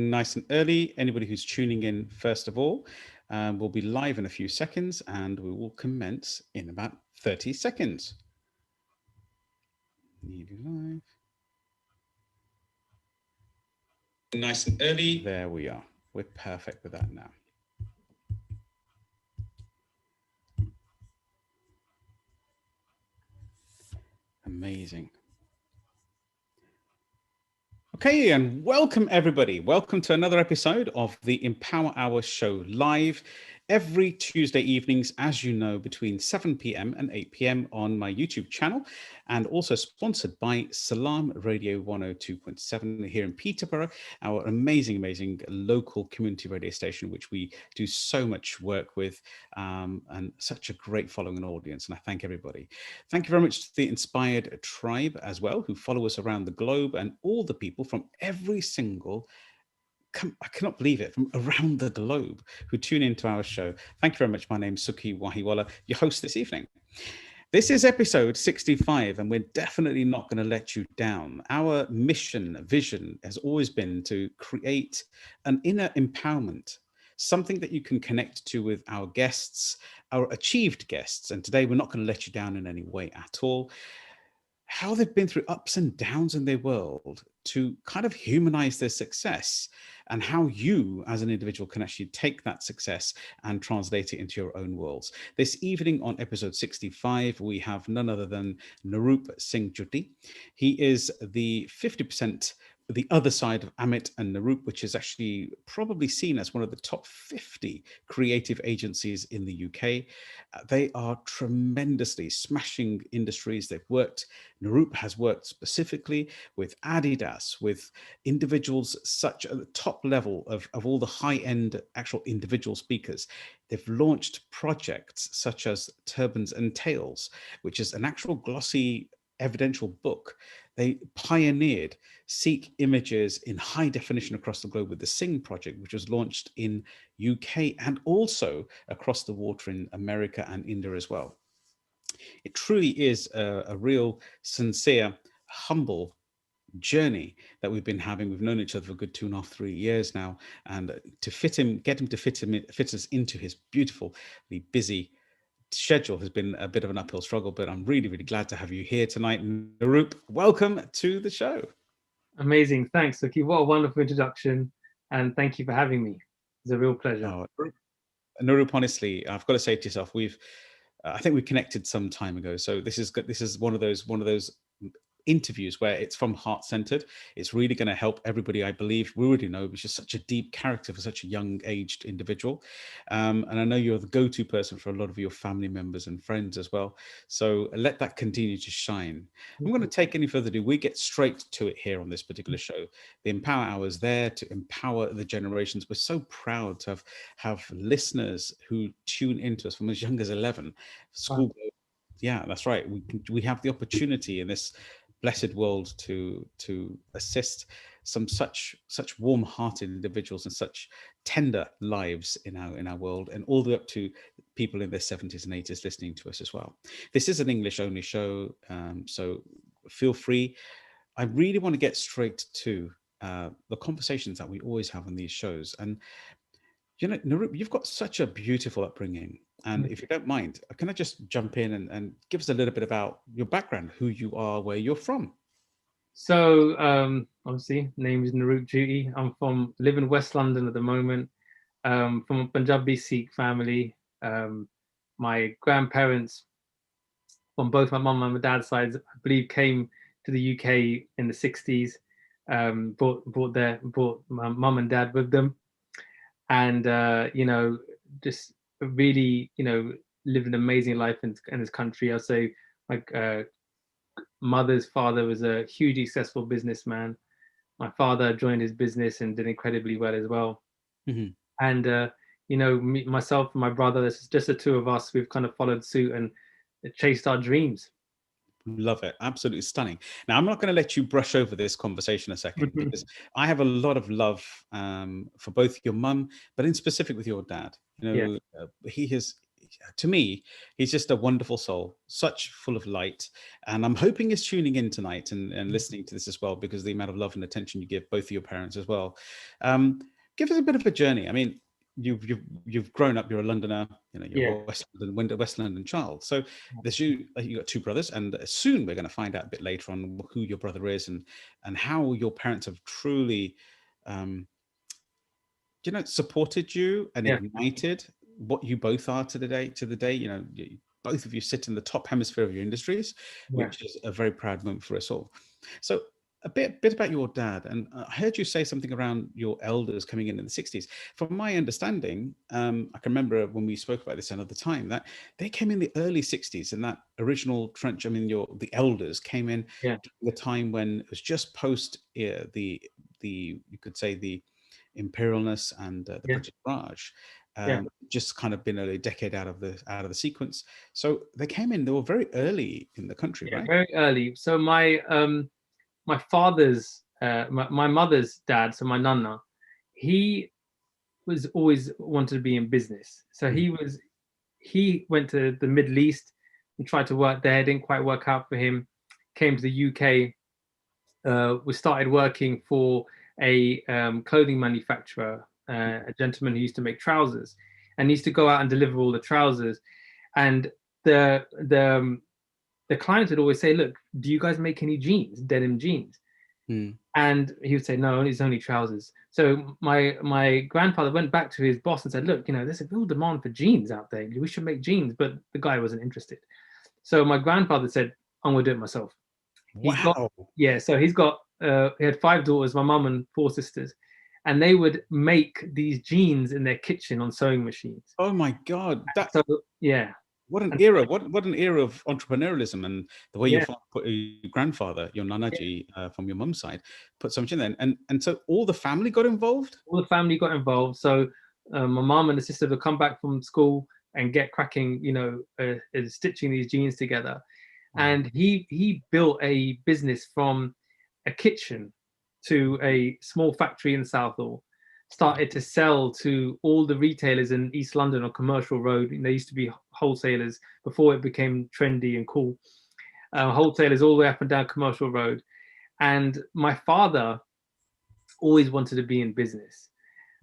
Nice and early. Anybody who's tuning in, first of all, will be live in a few seconds and we will commence in about 30 seconds. Need you live. Nice and early. There we are. We're perfect with that now. Amazing. Okay, and welcome everybody. Welcome to another episode of the Empower Hour show live every Tuesday evenings, as you know, between 7 p.m. and 8 p.m. on my YouTube channel, and also sponsored by Salam Radio 102.7 here in Peterborough, our amazing local community radio station, which we do so much work with, and such a great following and audience. And I thank everybody. Thank you very much to the Inspired Tribe as well, who follow us around the globe, and all the people from every single, I cannot believe it, from around the globe who tune into our show. Thank you very much. My name is Sukhi Wahiwala, your host this evening. This is episode 65, and we're definitely not going to let you down. Our mission, vision has always been to create an inner empowerment, something that you can connect to with our guests, our achieved guests. And today we're not going to let you down in any way at all. How they've been through ups and downs in their world to kind of humanize their success, and how you as an individual can actually take that success and translate it into your own worlds. This evening on episode 65, we have none other than Naroop Jhooti. He is the 50%, the other side of Amit and Naroop, which is actually probably seen as one of the top 50 creative agencies in the UK. They are tremendously smashing industries. Naroop has worked specifically with Adidas, with individuals such at the top level of all the high-end actual individual speakers. They've launched projects such as Turbans and Tales, which is an actual glossy evidential book. They pioneered Sikh images in high definition across the globe with the Sing project, which was launched in UK and also across the water in America and India as well. It truly is a real, sincere, humble journey that we've been having. We've known each other for a good 2.5, 3 years now, and to fit us into his beautifully busy schedule has been a bit of an uphill struggle, but I'm really glad to have you here tonight. Naroop, welcome to the show. Amazing. Thanks, Sukhi. What a wonderful introduction, and thank you for having me. It's a real pleasure. Naroop, honestly, I've got to say to yourself, I think we connected some time ago. So this is one of those interviews where it's from heart-centered. It's really going to help everybody. I believe we already know, he's just such a deep character for such a young aged individual, and I know you're the go-to person for a lot of your family members and friends as well, so let that continue to shine. I'm going to take any further ado. We get straight to it here on this particular show. The Empower Hour is there to empower the generations. We're so proud to have listeners who tune into us from as young as 11 school. Wow. Yeah, that's right. We have the opportunity in this blessed world to assist some such warm-hearted individuals and such tender lives in our world, and all the way up to people in their 70s and 80s listening to us as well. This is an English only show, so feel free. I really want to get straight to the conversations that we always have on these shows. And you know, Naroop, you've got such a beautiful upbringing. And if you don't mind, can I just jump in and give us a little bit about your background, who you are, where you're from? So, obviously, name is Naroop Jhooti. Live in West London at the moment, from a Punjabi Sikh family. My grandparents, on both my mum and my dad's sides, I believe, came to the UK in the 60s. Brought my mum and dad with them. And just really lived an amazing life in this country. I'll say my mother's father was a hugely successful businessman. My father joined his business and did incredibly well as well. Mm-hmm. And myself and my brother, this is just the two of us, we've kind of followed suit and chased our dreams. Love it. Absolutely stunning. Now, I'm not going to let you brush over this conversation a second, because I have a lot of love for both your mum, but in specific with your dad. You know, he has to me, he's just a wonderful soul, such full of light. And I'm hoping he's tuning in tonight and listening to this as well, because the amount of love and attention you give both of your parents as well. Um, Give us a bit of a journey. I mean, you've grown up. You're a Londoner. You know, Yeah. you're a West London child. So there's you. You got two brothers, and soon we're going to find out a bit later on who your brother is and how your parents have truly, um, supported you and Yeah. ignited what you both are to the day. Both of you sit in the top hemisphere of your industries, Yeah. which is a very proud moment for us all. So a bit about your dad, and I heard you say something around your elders coming in the 60s. From my understanding, I can remember when we spoke about this another time, that they came in the early 60s, and that original trench, I mean, the elders came in Yeah. the time when it was just post the you could say the imperialness and the Yeah. British Raj. Yeah. Just kind of been a decade out of the sequence. So they came in, they were very early in the country, Yeah. right? Very early. So my father's my mother's dad, so my nana, he was always wanted to be in business. So Mm. he went to the Middle East and tried to work there. Didn't quite work out for him. Came to the UK. We started working for a clothing manufacturer, a gentleman who used to make trousers, and he used to go out and deliver all the trousers. And the the clients would always say, "Look, do you guys make any jeans, denim jeans?" Mm. And he would say, "No, it's only trousers." So my grandfather went back to his boss and said, "Look, there's a real demand for jeans out there. We should make jeans." But the guy wasn't interested. So my grandfather said, "I'm gonna do it myself." He's got Wow. Yeah. So he had five daughters, my mum and four sisters, and they would make these jeans in their kitchen on sewing machines. Oh my God. So yeah, What an and era. What an era of entrepreneurialism, and the way yeah, your grandfather, your Nanaji, from your mum's side, put so much in there. And so all the family got involved? all the family got involved. So my mum and the sister would come back from school and get cracking, stitching these jeans together. Wow. And he built a business from a kitchen to a small factory in Southall. Started to sell to all the retailers in East London on Commercial Road. They used to be wholesalers before it became trendy and cool. Wholesalers all the way up and down Commercial Road. And my father always wanted to be in business.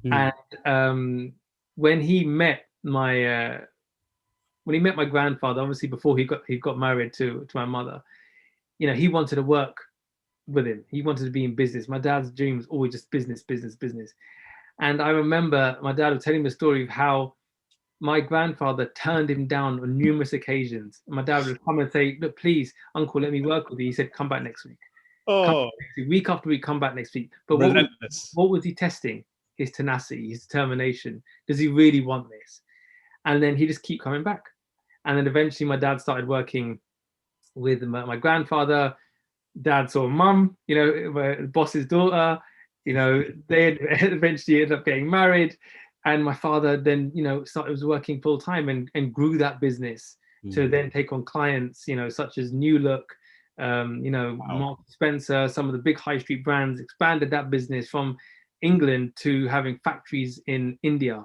Mm. And when he met my grandfather, obviously before he got married to my mother, he wanted to work with him. He wanted to be in business. My dad's dream was always just business, business, business. And I remember my dad was telling me a story of how my grandfather turned him down on numerous occasions. My dad would come and say, "Look, please, uncle, let me work with you." He said, "Come back next week. Come Oh, back next week. Week after week, come back next week." But relentless. what was he testing? His tenacity, his determination. Does he really want this? And then he just keep coming back. And then eventually my dad started working with my grandfather. Dad saw mum, my boss's daughter, they eventually ended up getting married. And my father then, was working full time and grew that business to Mm. then take on clients, such as New Look, Wow. Mark Spencer, some of the big high street brands, expanded that business from England to having factories in India,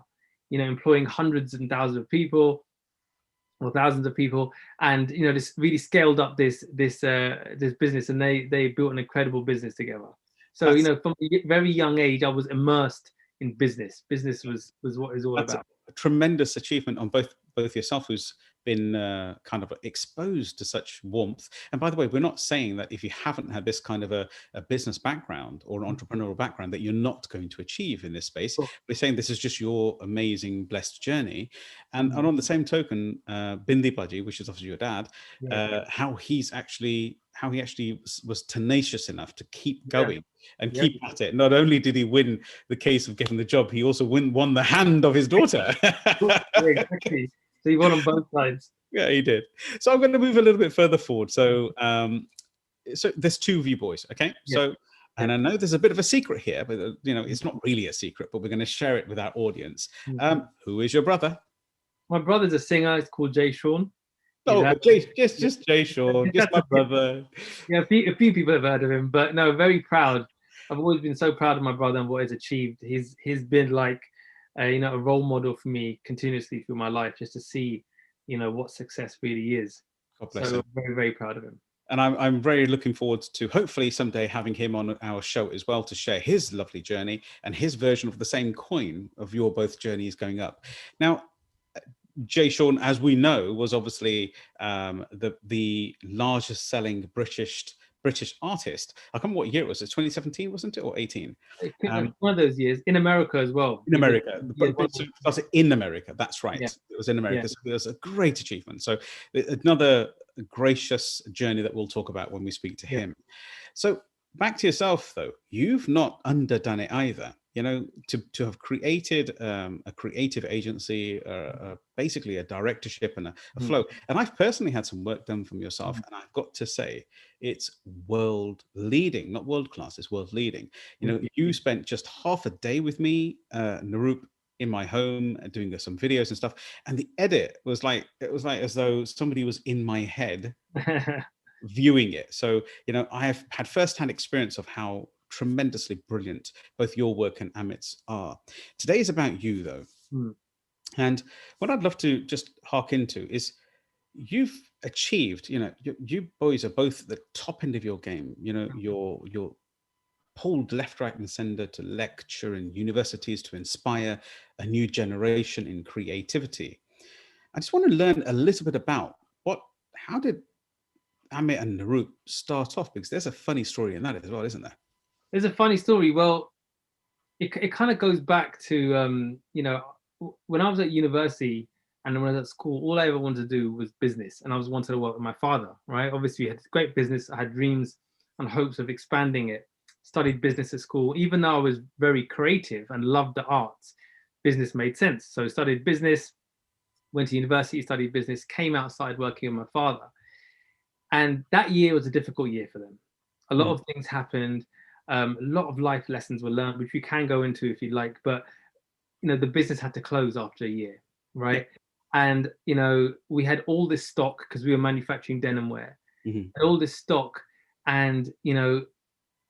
employing hundreds and thousands of people or thousands of people, and this really scaled up this business, and they built an incredible business together. So That's from a very young age, I was immersed in business. Business was what it's all that's a about. tremendous achievement on both yourself, who's been kind of exposed to such warmth. And by the way, we're not saying that if you haven't had this kind of a business background or an entrepreneurial background that you're not going to achieve in this space. Cool. We're saying this is just your amazing blessed journey. And Mm. on the same token, Bindi Baji, which is obviously your dad, Yeah, how he actually was tenacious enough to keep yeah, going and yeah. keep at it. Not only did he win the case of getting the job, he also won the hand of his daughter. Cool. Yeah, exactly. So you won on both sides. Yeah, he did. So I'm going to move a little bit further forward. So there's two of you boys, okay? Yeah, So, yeah. and I know there's a bit of a secret here, but it's not really a secret, but we're going to share it with our audience. Mhm. Who is your brother? My brother's a singer. It's called Jay Sean. He's Oh, had just Jay Sean, just that's my okay. brother. Yeah, a few people have heard of him, but no, very proud. I've always been so proud of my brother and what he's achieved. He's been like a role model for me continuously through my life, just to see. you know, what success really is. God bless So him. I'm very, very proud of him. And I'm very looking forward to hopefully someday having him on our show as well to share his lovely journey and his version of the same coin of your both journeys going up. Now, Jay Sean, as we know, was obviously the largest selling British artist. I can't remember what year it was. It's 2017, wasn't it, or 18? One of those years in America as well. In America, Was in America. That's right. Yeah. It was in America. Yeah. So it was a great achievement. So another gracious journey that we'll talk about when we speak to him. So back to yourself, though. You've not underdone it either. You know, to have created a creative agency, basically a directorship and a flow. And I've personally had some work done from yourself, and I've got to say, it's world leading, not world class. It's world leading. You know, you spent just half a day with me, Naroop, in my home, doing some videos and stuff, and the edit was like, it was like as though somebody was in my head viewing it. So, you know, I have had firsthand experience of how tremendously brilliant both your work and Amit's are. Today is about you, though. And what I'd love to just hark into is you've achieved, you know, you boys are both at the top end of your game. You know, you're pulled left, right, and center to lecture in universities to inspire a new generation in creativity. I just want to learn a little bit about how did Amit and Naroop start off? Because there's a funny story in that as well, isn't there? There's a funny story. Well, it kind of goes back to, you know, when I was at university and when I was at school, all I ever wanted to do was business. And I wanted to work with my father, right? Obviously, we had great business. I had dreams and hopes of expanding it. Studied business at school. Even though I was very creative and loved the arts, business made sense. So studied business, went to university, studied business, came outside working with my father. And that year was a difficult year for them. A lot of things happened. A lot of life lessons were learned, which you can go into if you like. But, you know, the business had to close after a year, right? And, you know, we had all this stock because we were manufacturing denim wear. Had all this stock and, you know,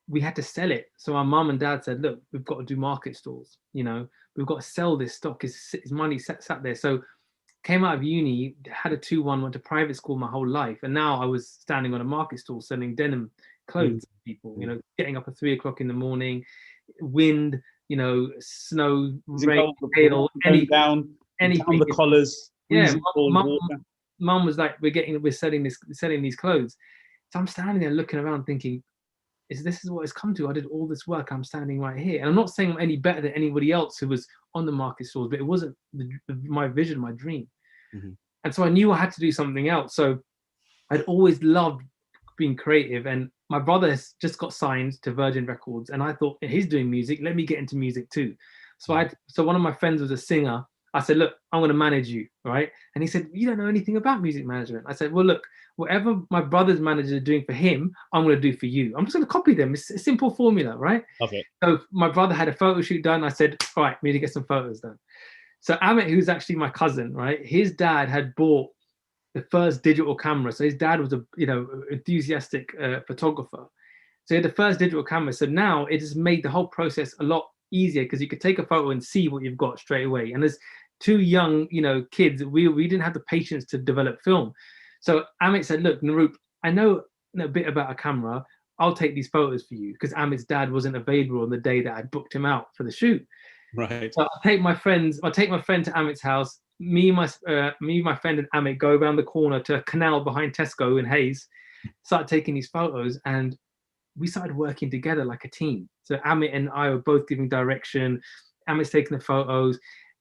we had to sell it. So our mum and dad said, look, we've got to do market stalls. You know, we've got to sell this stock. His money sat there. So came out of uni, had a 2-1, went to private school my whole life. And now I was standing on a market stall selling denim clothes to people, you know, getting up at 3 o'clock in the morning, wind, you know, snow, rain, hail, anything. Down the collars. Yeah, mum was like, we're selling these clothes. So I'm standing there looking around thinking, this is what it's come to. I did all this work. I'm standing right here. And I'm not saying I'm any better than anybody else who was on the market stalls, but it wasn't my vision, my dream. And so I knew I had to do something else. So I'd always loved being creative. And my brother has just got signed to Virgin Records. And I thought, he's doing music. Let me get into music too. So so one of my friends was a singer. I said, look, I'm going to manage you, right? And he said, you don't know anything about music management. I said, well, look, whatever my brother's manager is doing for him, I'm going to do for you. I'm just going to copy them. It's a simple formula, right? Okay. So my brother had a photo shoot done. I said, all right, we need to get some photos done. So Amit, who's actually my cousin, right? His dad had bought the first digital camera. So his dad was a, you know, enthusiastic photographer. So he had the first digital camera. So now it has made the whole process a lot easier because you could take a photo and see what you've got straight away. And as two young, you know, kids, we didn't have the patience to develop film. So Amit said, look, Naroop, I know a bit about a camera. I'll take these photos for you, because Amit's dad wasn't available on the day that I booked him out for the shoot. Right. So I'll take my friend to Amit's house. Me, my friend and Amit go around the corner to a canal behind Tesco in Hayes, started taking these photos, and we started working together like a team. So Amit and I were both giving direction. Amit's taking the photos.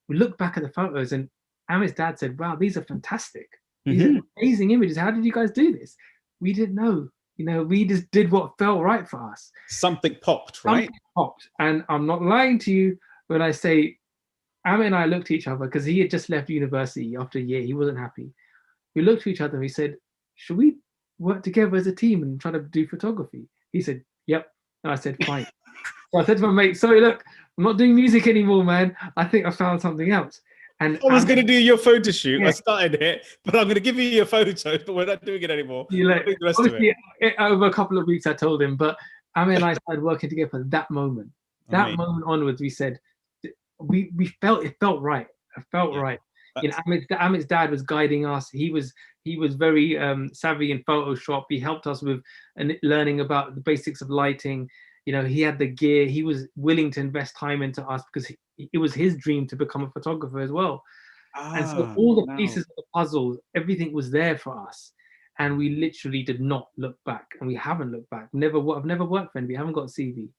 We looked back at the photos, and Amit's dad said, wow, these are fantastic. These are amazing images. How did you guys do this? We didn't know. You know, we just did what felt right for us. Something popped, right? Something popped. And I'm not lying to you when I say Amit and I looked at each other, because he had just left university after a year. He wasn't happy. We looked at each other and we said, should we work together as a team and try to do photography? He said, yep. And I said, fine. So I said to my mate, sorry, look, I'm not doing music anymore, man. I think I found something else. And I was going to do your photo shoot. Yeah. I started it, but I'm going to give you your photos, but we're not doing it anymore. The rest of it. Over a couple of weeks, I told him, but Amit and I started working together from that moment. That moment onwards, we said, we felt, it felt right. It felt right. You know, Amit's dad was guiding us. He was very savvy in Photoshop. He helped us with learning about the basics of lighting. You know, he had the gear. He was willing to invest time into us because it was his dream to become a photographer as well. And so all the pieces of the puzzle, everything was there for us. And we literally did not look back, and we haven't looked back. I've never worked for anybody. I haven't got a CV,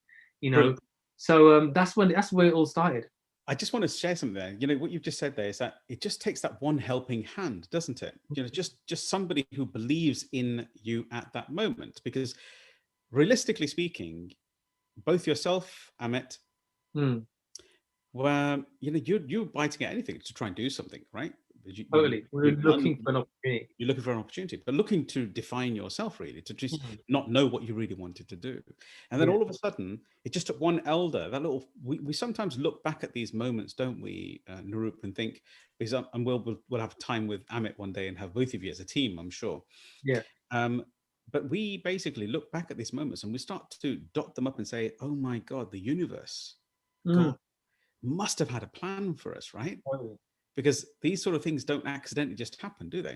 you know. Brilliant. So that's where it all started. I just want to share something there. You know, what you've just said there is that it just takes that one helping hand, doesn't it? You know, just somebody who believes in you at that moment. Because realistically speaking, both yourself, Amit, were, you know, you're biting at anything to try and do something, right? Totally. We're looking for an opportunity. You're looking for an opportunity, but looking to define yourself, really, to just not know what you really wanted to do. And then all of a sudden, it just took one elder, that little, we sometimes look back at these moments, don't we, Naroop, and think, because and we'll have time with Amit one day and have both of you as a team, I'm sure. Yeah. But we basically look back at these moments and we start to dot them up and say, oh my God, the universe, God must have had a plan for us, right? Totally. Because these sort of things don't accidentally just happen, do they?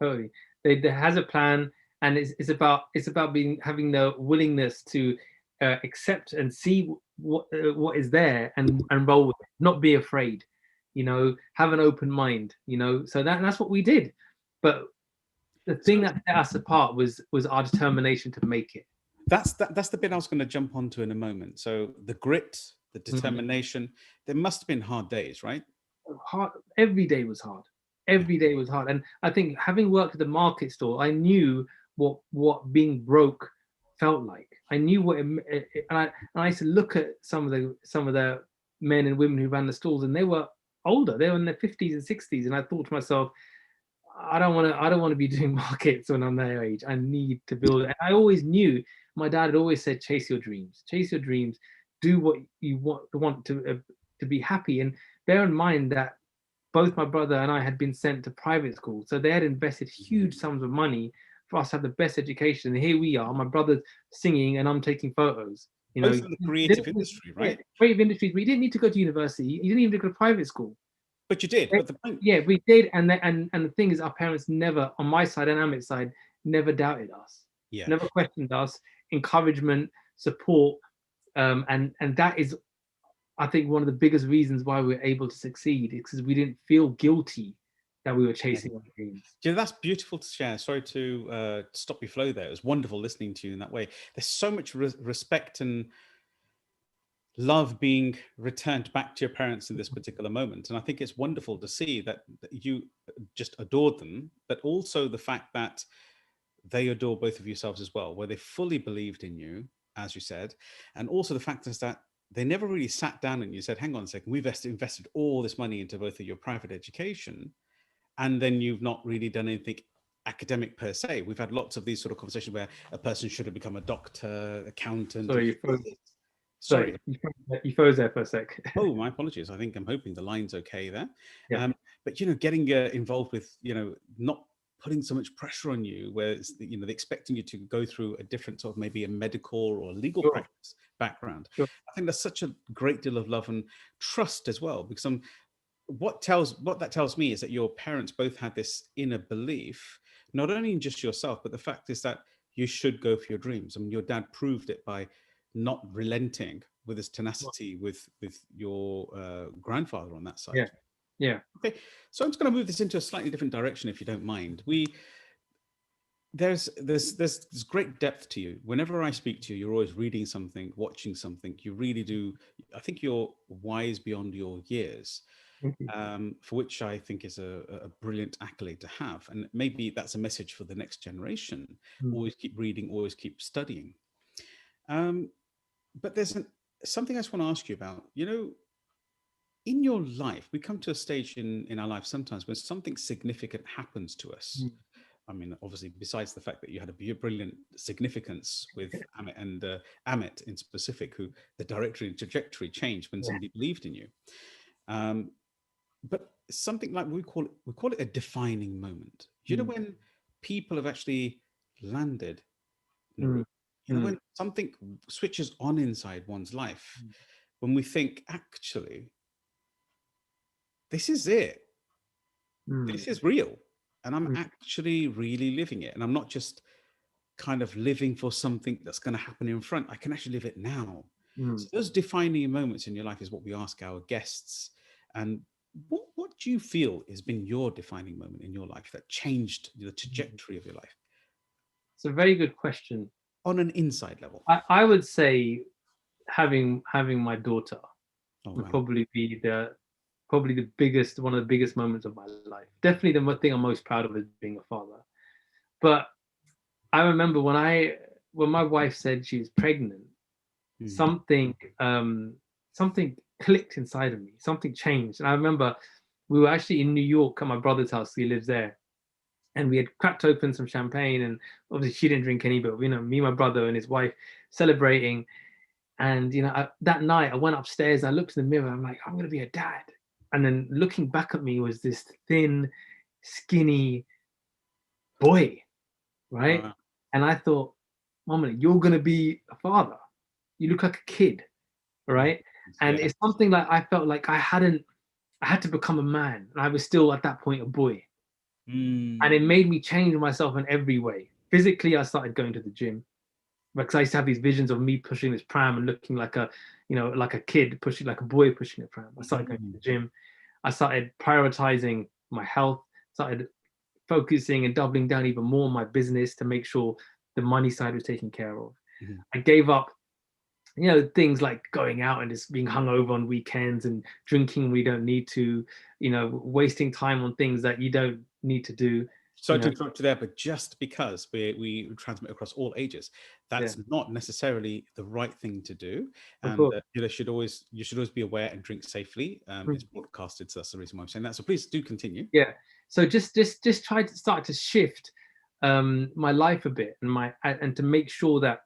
Totally. There has a plan, and it's about having the willingness to accept and see what is there and roll with it. Not be afraid, you know. Have an open mind, you know. So that's what we did. But the thing that set us apart was our determination to make it. That's the bit I was going to jump onto in a moment. So the grit, the determination. There must have been hard days, right? Hard. Every day was hard. Every day was hard. And I think, having worked at the market store, I knew what being broke felt like. I knew what and I used to look at some of the men and women who ran the stalls, and they were older. They were in their 50s and 60s, and I thought to myself, I don't want to be doing markets when I'm their age. I need to build it. And I always knew, my dad had always said, chase your dreams, do what you want to be happy. And bear in mind that both my brother and I had been sent to private school, so they had invested huge sums of money for us to have the best education. And here we are, my brother's singing and I'm taking photos. You know, both in the creative industry, right? Creative industries. We didn't need to go to university. You didn't even go to private school. But you did. But the point... Yeah, we did. And the thing is, our parents never, on my side and Amit's side, never doubted us. Yeah. Never questioned us. Encouragement, support, and that is, I think, one of the biggest reasons why we were able to succeed, is because we didn't feel guilty that we were chasing our dreams. You know, that's beautiful to share. Sorry to stop your flow there. It was wonderful listening to you in that way. There's so much respect and love being returned back to your parents in this particular moment. And I think it's wonderful to see that you just adored them, but also the fact that they adore both of yourselves as well, where they fully believed in you, as you said. And also the fact is that they never really sat down and you said, hang on a second, we've invested all this money into both of your private education, and then you've not really done anything academic per se. We've had lots of these sort of conversations where a person should have become a doctor, accountant. Sorry, you froze there for a sec. Oh, my apologies. I think I'm hoping the line's okay there. Yeah. But, you know, getting involved with, you know, not putting so much pressure on you, where it's, you know, they're expecting you to go through a different sort of maybe a medical or legal practice background. I think that's such a great deal of love and trust as well, because what that tells me is that your parents both had this inner belief, not only in just yourself, but the fact is that you should go for your dreams. I mean, your dad proved it by not relenting with his tenacity with your grandfather on that side. Yeah. Okay, so I'm just going to move this into a slightly different direction, if you don't mind. There's great depth to you. Whenever I speak to you, you're always reading something, watching something. You really do. I think you're wise beyond your years, for which I think is a brilliant accolade to have. And maybe that's a message for the next generation. Always keep reading, always keep studying. But there's something I just want to ask you about. You know, in your life, we come to a stage in our life sometimes when something significant happens to us. I mean, obviously, besides the fact that you had a brilliant significance with Amit, and Amit in specific, who the trajectory changed when somebody believed in you. But something like we call it a defining moment. You know, when people have actually landed, you know, when something switches on inside one's life, when we think, actually, this is it. this is real, and I'm actually really living it. And I'm not just kind of living for something that's going to happen in front. I can actually live it now. So those defining moments in your life is what we ask our guests. And what do you feel has been your defining moment in your life that changed the trajectory of your life It's a very good question. on an inside level? I would say having my daughter Oh, would wow. probably be the biggest, one of the biggest moments of my life. Definitely the thing I'm most proud of is being a father. But I remember when my wife said she was pregnant, something something clicked inside of me. Something changed. And I remember we were actually in New York at my brother's house. He lives there. And we had cracked open some champagne, and obviously she didn't drink any, but me, my brother, and his wife celebrating. And that night I went upstairs. I looked in the mirror. I'm like, I'm gonna be a dad. And then looking back at me was this thin, skinny boy, right? Wow. And I thought, Mama, you're gonna be a father. You look like a kid, right? And Yeah. it's something like I felt like I had to become a man, and I was still at that point a boy. And it made me change myself in every way. Physically, I started going to the gym because I used to have these visions of me pushing this pram and looking like like a kid pushing, like a boy pushing a pram. I started going to the gym. I started prioritizing my health, started focusing and doubling down even more on my business to make sure the money side was taken care of. I gave up, things like going out and just being hungover on weekends and drinking we don't need to, wasting time on things that you don't need to do. Sorry to interrupt you there, but just because we transmit across all ages, that's not necessarily the right thing to do. Of And course. you should always be aware and drink safely. It's broadcasted, so that's the reason why I'm saying that. So please do continue. Yeah. So just try to start to shift my life a bit, and to make sure that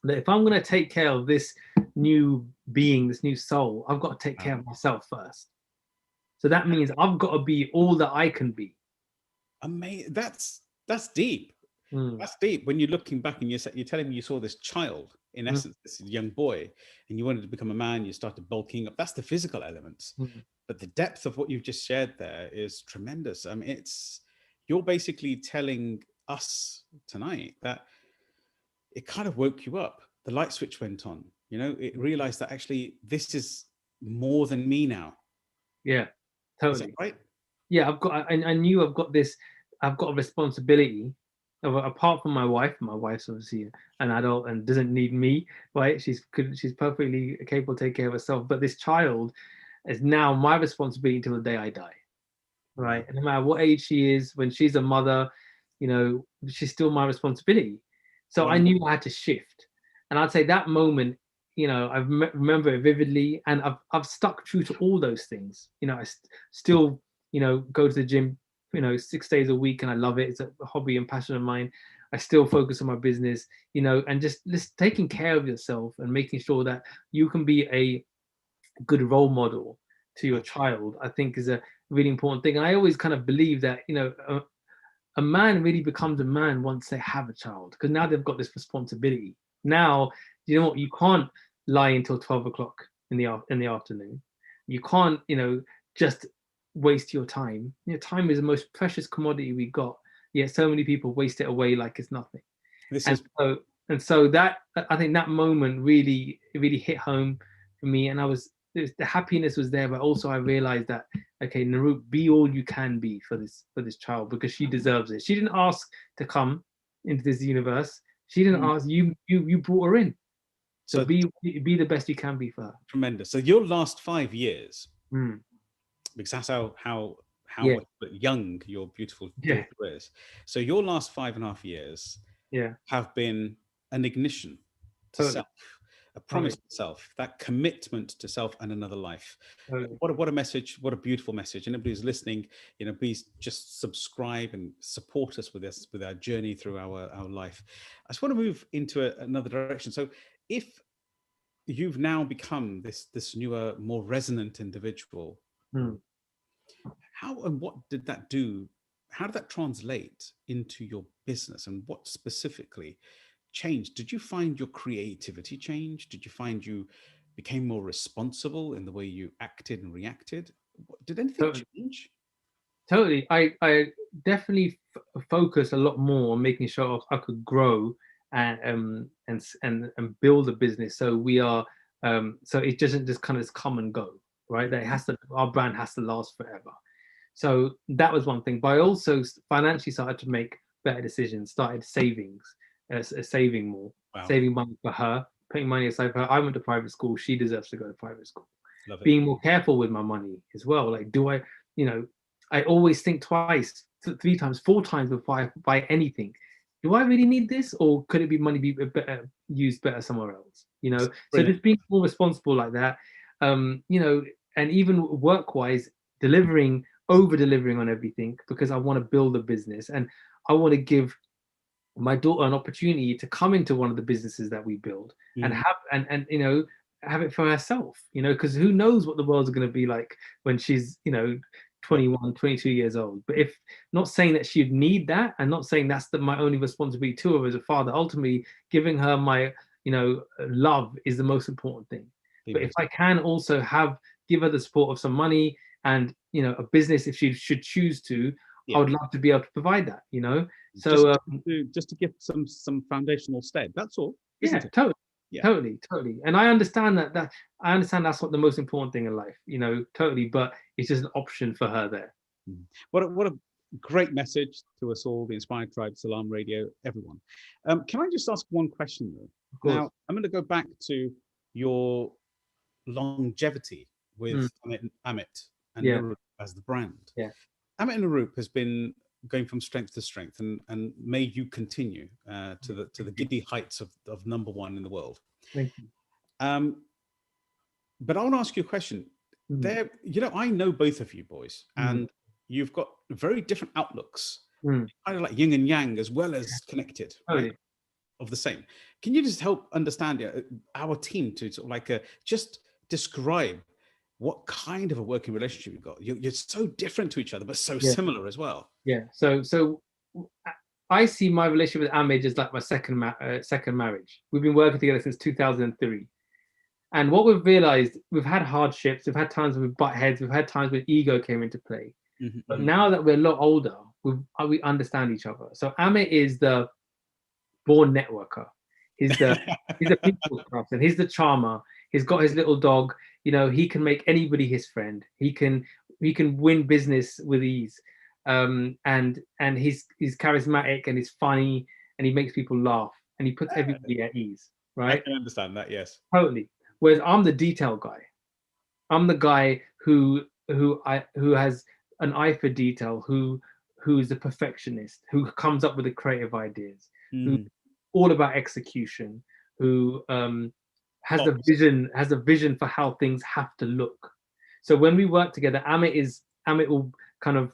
if I'm going to take care of this new being, this new soul, I've got to take care of myself first. So that means I've got to be all that I can be. Amazing. That's deep. That's deep. When you're looking back and you're telling me you saw this child, in essence, this young boy, and you wanted to become a man, you started bulking up. That's the physical elements. But the depth of what you've just shared there is tremendous. I mean, you're basically telling us tonight that it kind of woke you up. The light switch went on. It realized that actually this is more than me now. Yeah, Is that totally. right? Yeah, I knew I've got a responsibility apart from my wife. My wife's obviously an adult and doesn't need me, right? She's perfectly capable to take care of herself. But this child is now my responsibility until the day I die, right? And no matter what age she is, when she's a mother, she's still my responsibility. So I knew I had to shift, and I'd say that moment, I remember it vividly, and I've stuck true to all those things. I still, go to the gym, 6 days a week, and I love it. It's a hobby and passion of mine. I still focus on my business, and just taking care of yourself and making sure that you can be a good role model to your child, I think is a really important thing. And I always kind of believe that, a man really becomes a man once they have a child, because now they've got this responsibility. Now, you know what? You can't lie until 12 o'clock in the afternoon. You can't, just waste your time. Time is the most precious commodity we got. Yet so many people waste it away like it's nothing. So that, I think that moment really hit home for me, and the happiness was there, but also I realized that, okay, Naroop, be all you can be for this child, because she deserves it. She didn't ask to come into this universe. She didn't ask you. You brought her in. So be the best you can be for her. Tremendous. So your last 5 years, Mm. because that's how Yeah. young your beautiful Yeah. daughter is. So your last 5.5 years Yeah. have been an ignition to Totally. self, a promise to self, that commitment to self and another life. Totally. What a message! What a beautiful message! And everybody who's listening, please just subscribe and support us with our journey through our life. I just want to move into another direction. So, if you've now become this newer, more resonant individual, how and what did that do? How did that translate into your business, and what specifically changed? Did you find your creativity changed? Did you find you became more responsible in the way you acted and reacted? Did anything Totally. change? Totally. I definitely focus a lot more on making sure I could grow and build a business. So we are so it doesn't just kind of come and go, right? That it has to, our brand has to last forever. So that was one thing. But I also financially started to make better decisions. Started saving more, Wow. saving money for her, putting money aside for her. I went to private school. She deserves to go to private school. Love it. Being more careful with my money as well. Like, do I, you know, I always think twice, 3 times, 4 times before I buy anything. Do I really need this, or could it be money be better used better somewhere else? You know, so just being more responsible like that. You know, and even work-wise, over delivering on everything, because I want to build a business and I want to give my daughter an opportunity to come into one of the businesses that we build and have and you know, have it for herself, you know, because who knows what the world's going to be like when she's, you know, 21, 22 years old. But if, not saying that she'd need that, and not saying that's my only responsibility to her as a father, ultimately giving her my, you know, love is the most important thing. But if I can also give her the support of some money and, you know, a business, if she should choose to, I would love to be able to provide that, you know. So just to give some foundational stead, that's all, isn't it? Totally. Yeah. Totally. And I understand that I understand that's what the most important thing in life, you know, totally. But it's just an option for her there. What a great message to us all, the Inspired Tribe, Salam Radio, everyone. Can I just ask one question though? Now, I'm going to go back to your longevity with Amit and Naroop as the brand. Yeah. Amit and Naroop has been going from strength to strength and made you continue to the giddy heights of #1 in the world. Thank you. But I want to ask you a question. There, you know, I know both of you boys, and you've got very different outlooks, kind of like yin and yang, as well as connected, right? Of the same. Can you just help understand our team to sort of like just describe what kind of a working relationship you've got? You're so different to each other, but so similar as well. Yeah. So I see my relationship with Amit as like my second marriage. We've been working together since 2003. And what we've realized, we've had hardships, we've had times we've butt heads, we've had times when ego came into play. But now that we're a lot older, we understand each other. So Amit is the born networker. He's the people person. He's the charmer. He's got his little dog. You know, he can make anybody his friend. He can win business with ease. And he's charismatic and he's funny and he makes people laugh and he puts everybody at ease. Right? I can understand that. Yes. Totally. Whereas I'm the detail guy. I'm the guy who has an eye for detail, who's a perfectionist, who comes up with the creative ideas, who's all about execution, who has a vision for how things have to look. So when we work together, Amit will kind of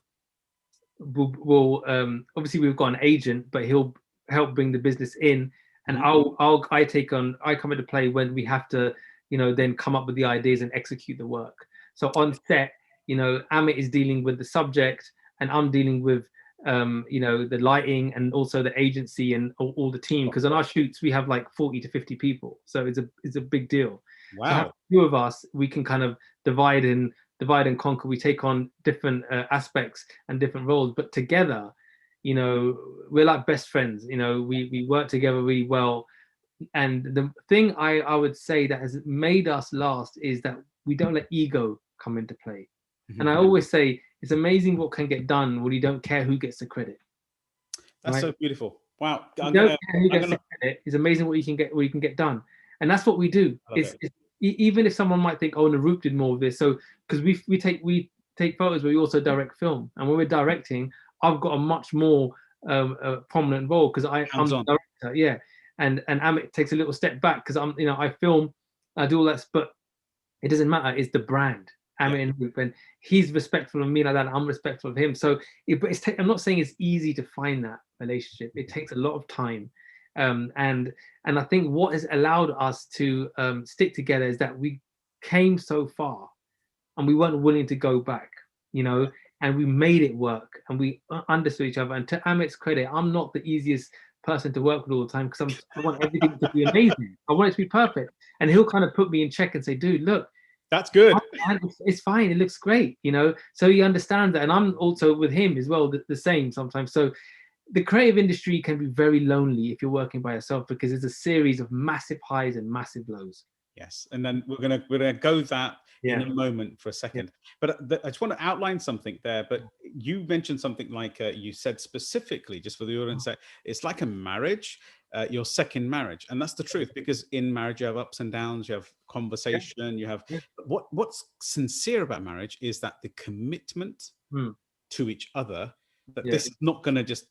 obviously we've got an agent, but he'll help bring the business in, and I come into play when we have to, you know, then come up with the ideas and execute the work. So on set, you know, Amit is dealing with the subject and I'm dealing with you know, the lighting and also the agency and all the team, because on our shoots we have like 40 to 50 people, so it's a big deal. Wow. So few of us, we can kind of divide and conquer. We take on different aspects and different roles, but together, you know, we're like best friends. You know, we work together really well. And the thing I would say that has made us last is that we don't let ego come into play. And I always say it's amazing what can get done when you don't care who gets the credit. That's so beautiful. Wow. It's amazing what you can get done. And that's what we do. Even if someone might think, oh, Naroop did more of this. So because we take photos, but we also direct film. And when we're directing, I've got a much more prominent role because I'm the director. Yeah. And Amit takes a little step back because I film, I do all that, but it doesn't matter. It's the brand, Amit and Naroop, and he's respectful of me like that. And I'm respectful of him. So I'm not saying it's easy to find that relationship. It takes a lot of time, and I think what has allowed us to stick together is that we came so far, and we weren't willing to go back. You know, and we made it work, and we understood each other. And to Amit's credit, I'm not the easiest person to work with all the time because I want everything to be amazing. I want it to be perfect. And he'll kind of put me in check and say, dude, look, that's good. and it's fine. It looks great, you know. So he understands that, and I'm also with him as well, the same sometimes. So the creative industry can be very lonely if you're working by yourself, because it's a series of massive highs and massive lows. Yes, and then we're gonna go that in Yeah, a moment for a yeah, second. But I just want to outline something there. But you mentioned something like you said specifically, just for the audience, that it's like a marriage, your second marriage, and that's the truth. Because in marriage, you have ups and downs, you have yeah, conversation, you have yeah. what's sincere about marriage is that the commitment Hmm. to each other. That Yeah. this is not going to just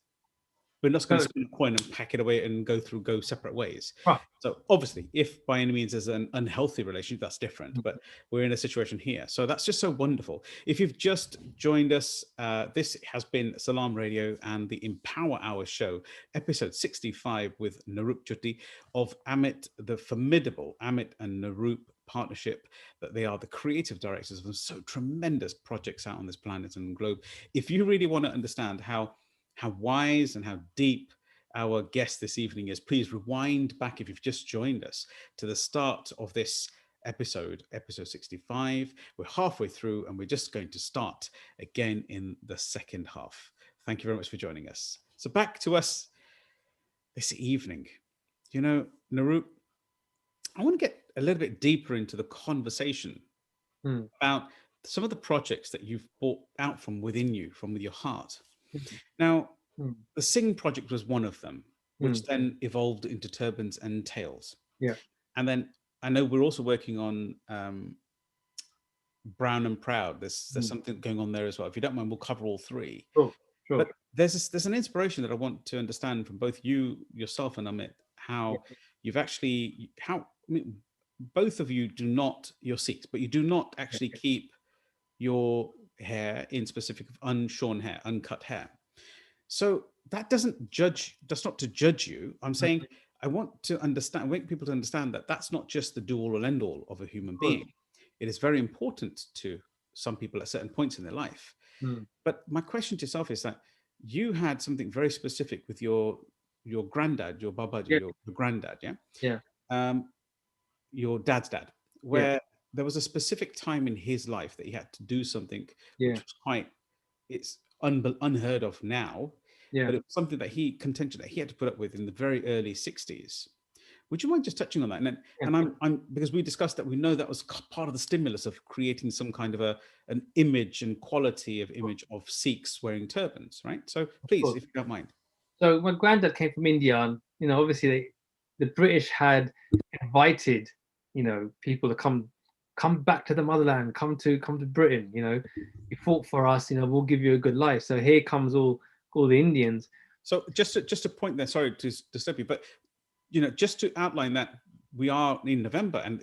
we're not going to So, spin a coin and pack it away and go separate ways. right. So obviously, if by any means there's an unhealthy relationship, that's different. Hmm. But we're in a situation here, so that's just so wonderful. If you've just joined us, this has been Salam Radio and the Empower Hour show, episode 65 with Naroop Jhooti of Amit, the formidable Amit and Naroop partnership, that they are the creative directors of so tremendous projects out on this planet and globe. If you really want to understand how wise and how deep our guest this evening is, please rewind back, if you've just joined us, to the start of this episode 65. We're halfway through and we're just going to start again in the second half. Thank you very much for joining us. So back to us this evening. You know, Naroop, I want to get a little bit deeper into the conversation Hmm. about some of the projects that you've brought out from within you, from with your heart. Hmm. Now, Hmm. the Sing project was one of them, Hmm. which then evolved into Turbans and Tails. Yeah. And then I know we're also working on Brown and Proud. There's Hmm. something going on there as well. If you don't mind, we'll cover all three. Sure. Sure. But there's an inspiration that I want to understand from both you yourself and Amit, Yeah. how you've actually both of you do not, you're Sikhs, but you do not actually keep your hair in specific of unshorn hair, uncut hair. So that doesn't judge, that's not to judge you. I'm Hmm. saying I want to understand, I want people to understand that that's not just the do all or end all of a human Of course. being. It is very important to some people at certain points in their life. Hmm. But my question to yourself is that you had something very specific with your granddad, your babaji, Yeah. your granddad, yeah, Yeah. um, your dad's dad, Yeah. where there was a specific time in his life that he had to do something Yeah. which was quite, it's unheard of now, Yeah. but it was something that he contention that he had to put up with in the very early 60s. Would you mind just touching on that? And then, Yeah. and I'm because we discussed that, we know that was part of the stimulus of creating some kind of an image and quality of image of Sikhs wearing turbans, right? So Of please, course. if you don't mind. So my granddad came from India, and obviously the British had invited, people to come back to the motherland, come to Britain. You fought for us. We'll give you a good life. So here comes all the Indians. So just to point there, sorry to disturb you, but just to outline that we are in November, and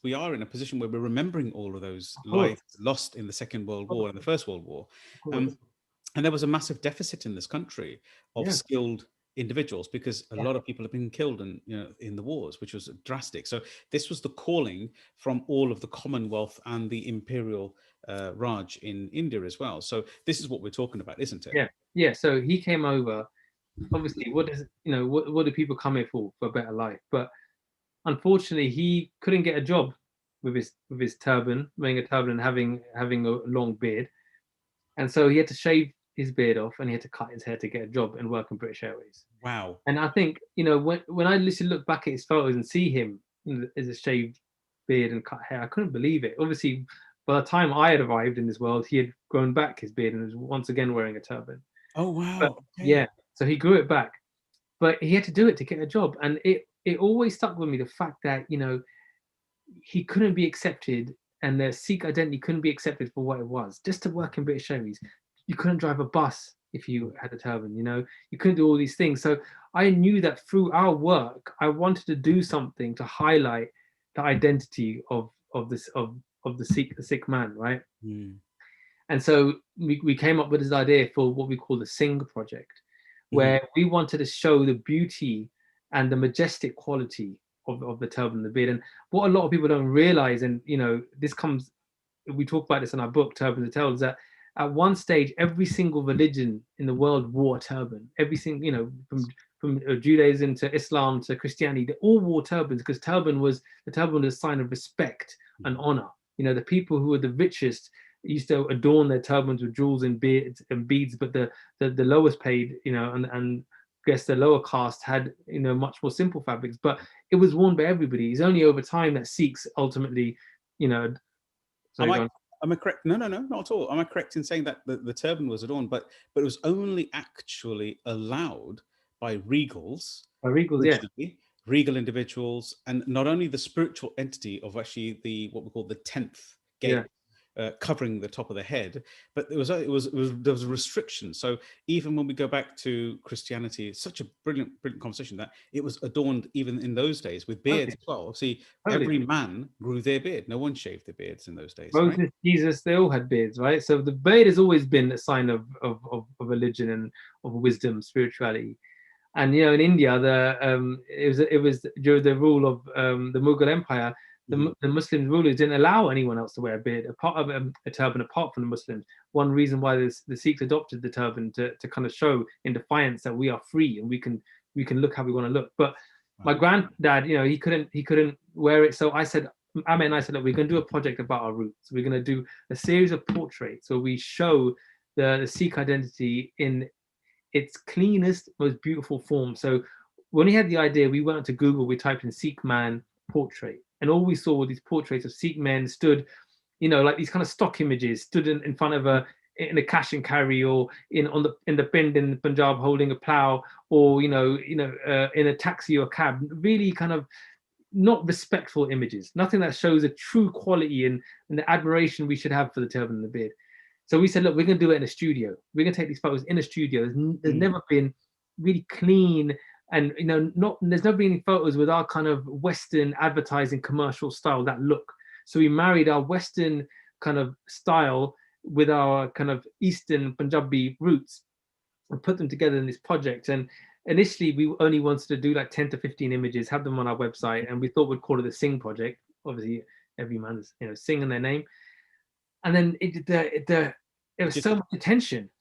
we are in a position where we're remembering all of those Of course, lives lost in the Second World of War and the First World War. course. And there was a massive deficit in this country of Yeah, skilled individuals, because a yeah, lot of people have been killed in the wars, which was drastic. So this was the calling from all of the Commonwealth and the Imperial Raj in India as well. So this is what we're talking about, isn't it? yeah, yeah. So he came over. Obviously, what do people come here for a better life? But unfortunately, he couldn't get a job with his turban, wearing a turban and having a long beard, and so he had to shave his beard off and he had to cut his hair to get a job and work in British Airways. Wow. And I think when I literally look back at his photos and see him as a shaved beard and cut hair, I couldn't believe it. Obviously, by the time I had arrived in this world, he had grown back his beard and was once again wearing a turban. Oh, But wow. yeah, Okay. so he grew it back, but he had to do it to get a job, and it always stuck with me, the fact that he couldn't be accepted, and the Sikh identity couldn't be accepted for what it was. Just to work in British Airways, you couldn't drive a bus if you had a turban. You couldn't do all these things. So I knew that through our work, I wanted to do something to highlight the identity of the Sikh man, right? Mm. And so we came up with this idea for what we call the Sing project, Mhm. where we wanted to show the beauty and the majestic quality of the turban and the beard. And what a lot of people don't realize, and we talk about this in our book, Turbans and Tales, that at one stage, every single religion in the world wore a turban. Every single, from Judaism to Islam to Christianity, they all wore turbans, because the turban was a sign of respect and honor. You know, the people who were the richest used to adorn their turbans with jewels and beads, but the lowest paid, you know, and guess the lower caste had, you know, much more simple fabrics, but it was worn by everybody. It's only over time that Sikhs ultimately, you know, sorry, Am I correct? No, not at all. Am I correct in saying that the turban was adorned, but it was only actually allowed by regals regals, yeah, originally, regal individuals, and not only the spiritual entity of actually the what we call the 10th gate. yeah. Covering the top of the head, but there was there was a restriction. So even when we go back to Christianity, it's such a brilliant conversation that it was adorned even in those days with beards as well. See, every man grew their beard. No one shaved their beards in those days. Moses, right? Jesus, they all had beards, right? So the beard has always been a sign of religion and of wisdom, spirituality. And you know, in India, it was during the rule of the Mughal Empire. The Muslim rulers didn't allow anyone else to wear a beard, apart of a turban, apart from the Muslims. One reason why the Sikhs adopted the turban to kind of show in defiance that we are free and we can look how we want to look. But my granddad, you know, he couldn't wear it. So I said, Amit and I said, look, we're going to do a project about our roots. We're going to do a series of portraits where we show the Sikh identity in its cleanest, most beautiful form. So when he had the idea, we went to Google, we typed in Sikh man portrait, and all we saw were these portraits of Sikh men stood, you know, like these kind of stock images, stood in front of in a cash and carry, or in the Pind in Punjab holding a plow, or in a taxi or a cab. Really kind of not respectful images, nothing that shows a true quality and the admiration we should have for the turban and the beard. So we said, look, we're going to do it in a studio. We're going to take these photos in a studio. There's never been really clean, and there's never been any photos with our kind of Western advertising commercial style, that look. So we married our Western kind of style with our kind of Eastern Punjabi roots and put them together in this project. And initially we only wanted to do like 10 to 15 images, have them on our website, and we thought we'd call it the Sing Project. Obviously every man's singing their name. And then it was so much attention.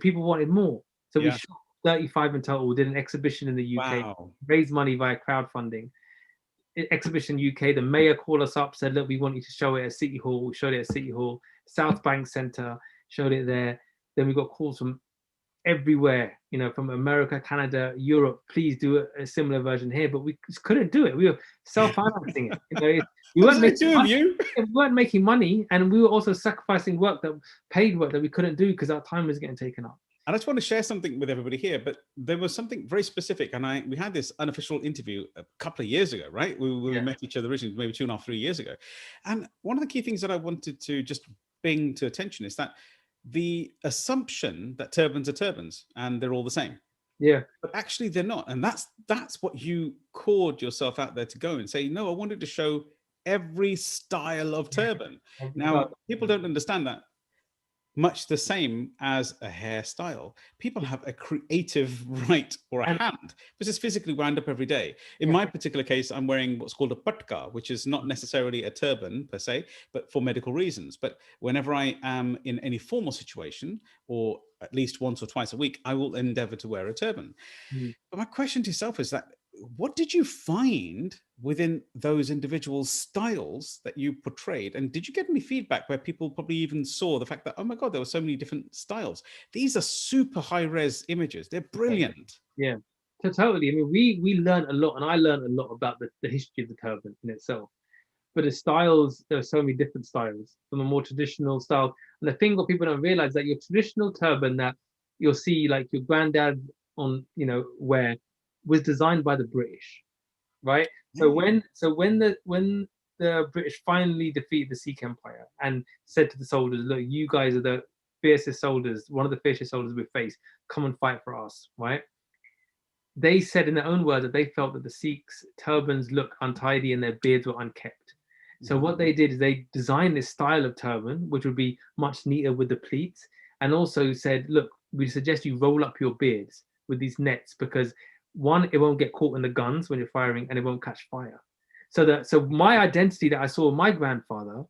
People wanted more. So we shot 35 in total. We did an exhibition in the UK, raised money via crowdfunding. Exhibition UK, the mayor called us up, said, look, we want you to show it at City Hall. We showed it at City Hall, South Bank Centre, showed it there. Then we got calls from everywhere, from America, Canada, Europe. Please do a similar version here, but we just couldn't do it. We were self-financing it. We weren't making money, and we were also sacrificing paid work that we couldn't do because our time was getting taken up. And I just want to share something with everybody here, but there was something very specific, and we had this unofficial interview a couple of years ago, right? We met each other originally, maybe 2.5, 3 years ago. And one of the key things that I wanted to just bring to attention is that the assumption that turbans are turbans and they're all the same. Yeah. But actually they're not. And that's what you called yourself out there to go and say, no, I wanted to show every style of turban. Now, people don't understand that. Much the same as a hairstyle. People have a creative right or a hand, which is physically wound up every day. In my particular case, I'm wearing what's called a patka, which is not necessarily a turban per se, but for medical reasons. But whenever I am in any formal situation, or at least once or twice a week, I will endeavor to wear a turban. But my question to yourself is that, what did you find within those individual styles that you portrayed? And did you get any feedback where people probably even saw the fact that, oh my God, there were so many different styles? These are super high res images. They're brilliant. Yeah, so totally. I mean, we learned a lot, and I learned a lot about the history of the turban in itself. But the styles, there are so many different styles, from a more traditional style. And the thing what people don't realize, that your traditional turban that you'll see like your granddad on, wear, was designed by the British, right? So when the British finally defeated the Sikh Empire and said to the soldiers, look, you guys are the fiercest soldiers, one of the fiercest soldiers we've faced, come and fight for us, right? They said in their own words that they felt that the Sikhs' turbans looked untidy and their beards were unkept. So what they did is they designed this style of turban, which would be much neater with the pleats, and also said, look, we suggest you roll up your beards with these nets, because one, it won't get caught in the guns when you're firing, and it won't catch fire. So my identity that I saw in my grandfather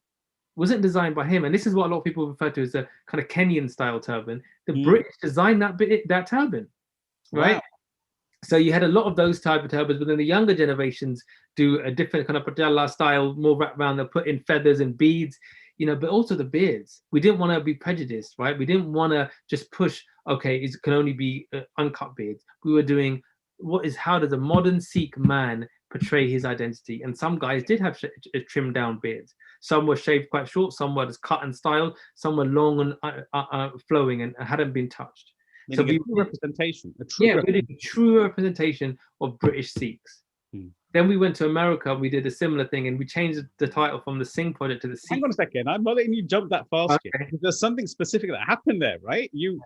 wasn't designed by him, and this is what a lot of people refer to as a kind of Kenyan style turban. The British designed that turban, right? Wow. So you had a lot of those type of turbans, but then the younger generations do a different kind of Patiala style, more wrapped around. They put in feathers and beads, but also the beards. We didn't want to be prejudiced, right? We didn't want to just push, okay, it can only be uncut beards. We were doing how does a modern Sikh man portray his identity? And some guys did have trimmed down beards. Some were shaved quite short, some were just cut and styled, some were long and flowing and hadn't been touched. So a true representation. A true representation of British Sikhs. Then we went to America. We did a similar thing, and we changed the title from the Singh Project to the Sikh. Hang on a second. I'm not letting you jump that fast. Okay. There's something specific that happened there, right? You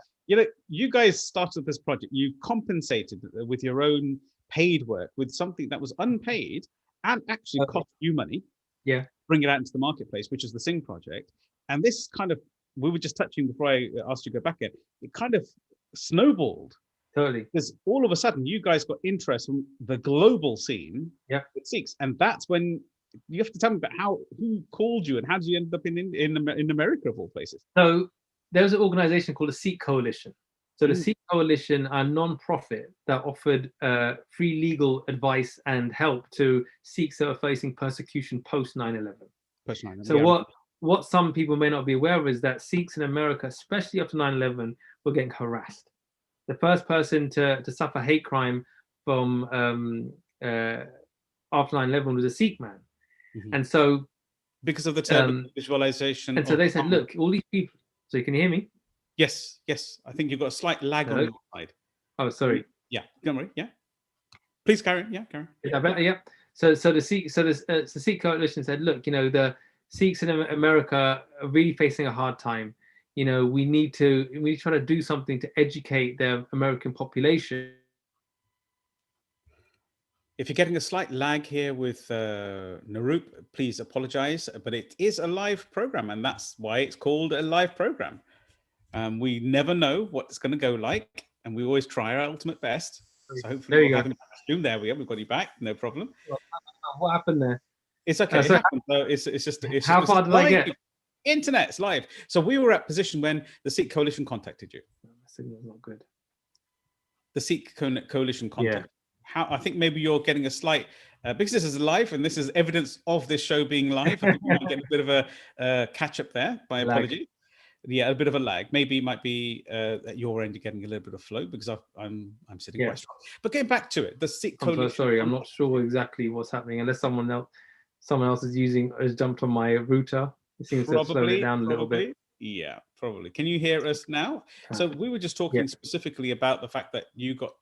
guys started this project. You compensated with your own paid work with something that was unpaid and actually cost you money. Yeah. Bring it out into the marketplace, which is the Singh Project. And this kind of, we were just touching before I asked you to go back in, it kind of snowballed. Totally. Because all of a sudden you guys got interest from the global scene with Sikhs. And that's when you have to tell me about who called you and how did you end up in America of all places? So there was an organization called the Sikh Coalition. So the Sikh Coalition are a non-profit that offered free legal advice and help to Sikhs that are facing persecution post 9/11. Post 9/11. So what some people may not be aware of is that Sikhs in America, especially after 9/11, were getting harassed. The first person to suffer hate crime from after 9/11 was a Sikh man. And so because of the term visualization. And so they said, look, all these people. So can you hear me? Yes. I think you've got a slight lag on your side. Oh, sorry. Yeah, don't worry. Yeah. Please carry on. Yeah, carry on. Is that better? Yeah. So the Sikh Coalition said, look, the Sikhs in America are really facing a hard time. We need to try to do something to educate the American population. If you're getting a slight lag here with Naroop, please apologize, but it is a live program, and that's why it's called a live program. We never know what it's going to go like, and we always try our ultimate best. So hopefully we'll have you back. There we are. We've got you back. No problem. What happened there? It's okay. It happened. So it's just how far did I get? Internet's live. So we were at position when the Sikh Coalition contacted you. The signal's not good. The Sikh Coalition contacted. How I think maybe you're getting a slight because this is live and this is evidence of this show being live. I think you might get a bit of a catch up there. My apologies. Yeah, a bit of a lag. Maybe it might be at your end you're getting a little bit of flow because I'm sitting quite strong. But getting back to it, the Sikh Coalition. I'm so sorry, I'm not sure exactly what's happening unless someone else has jumped on my router. It seems to have slowed it down a little bit. Yeah, probably. Can you hear us now? So we were just talking specifically about the fact that you got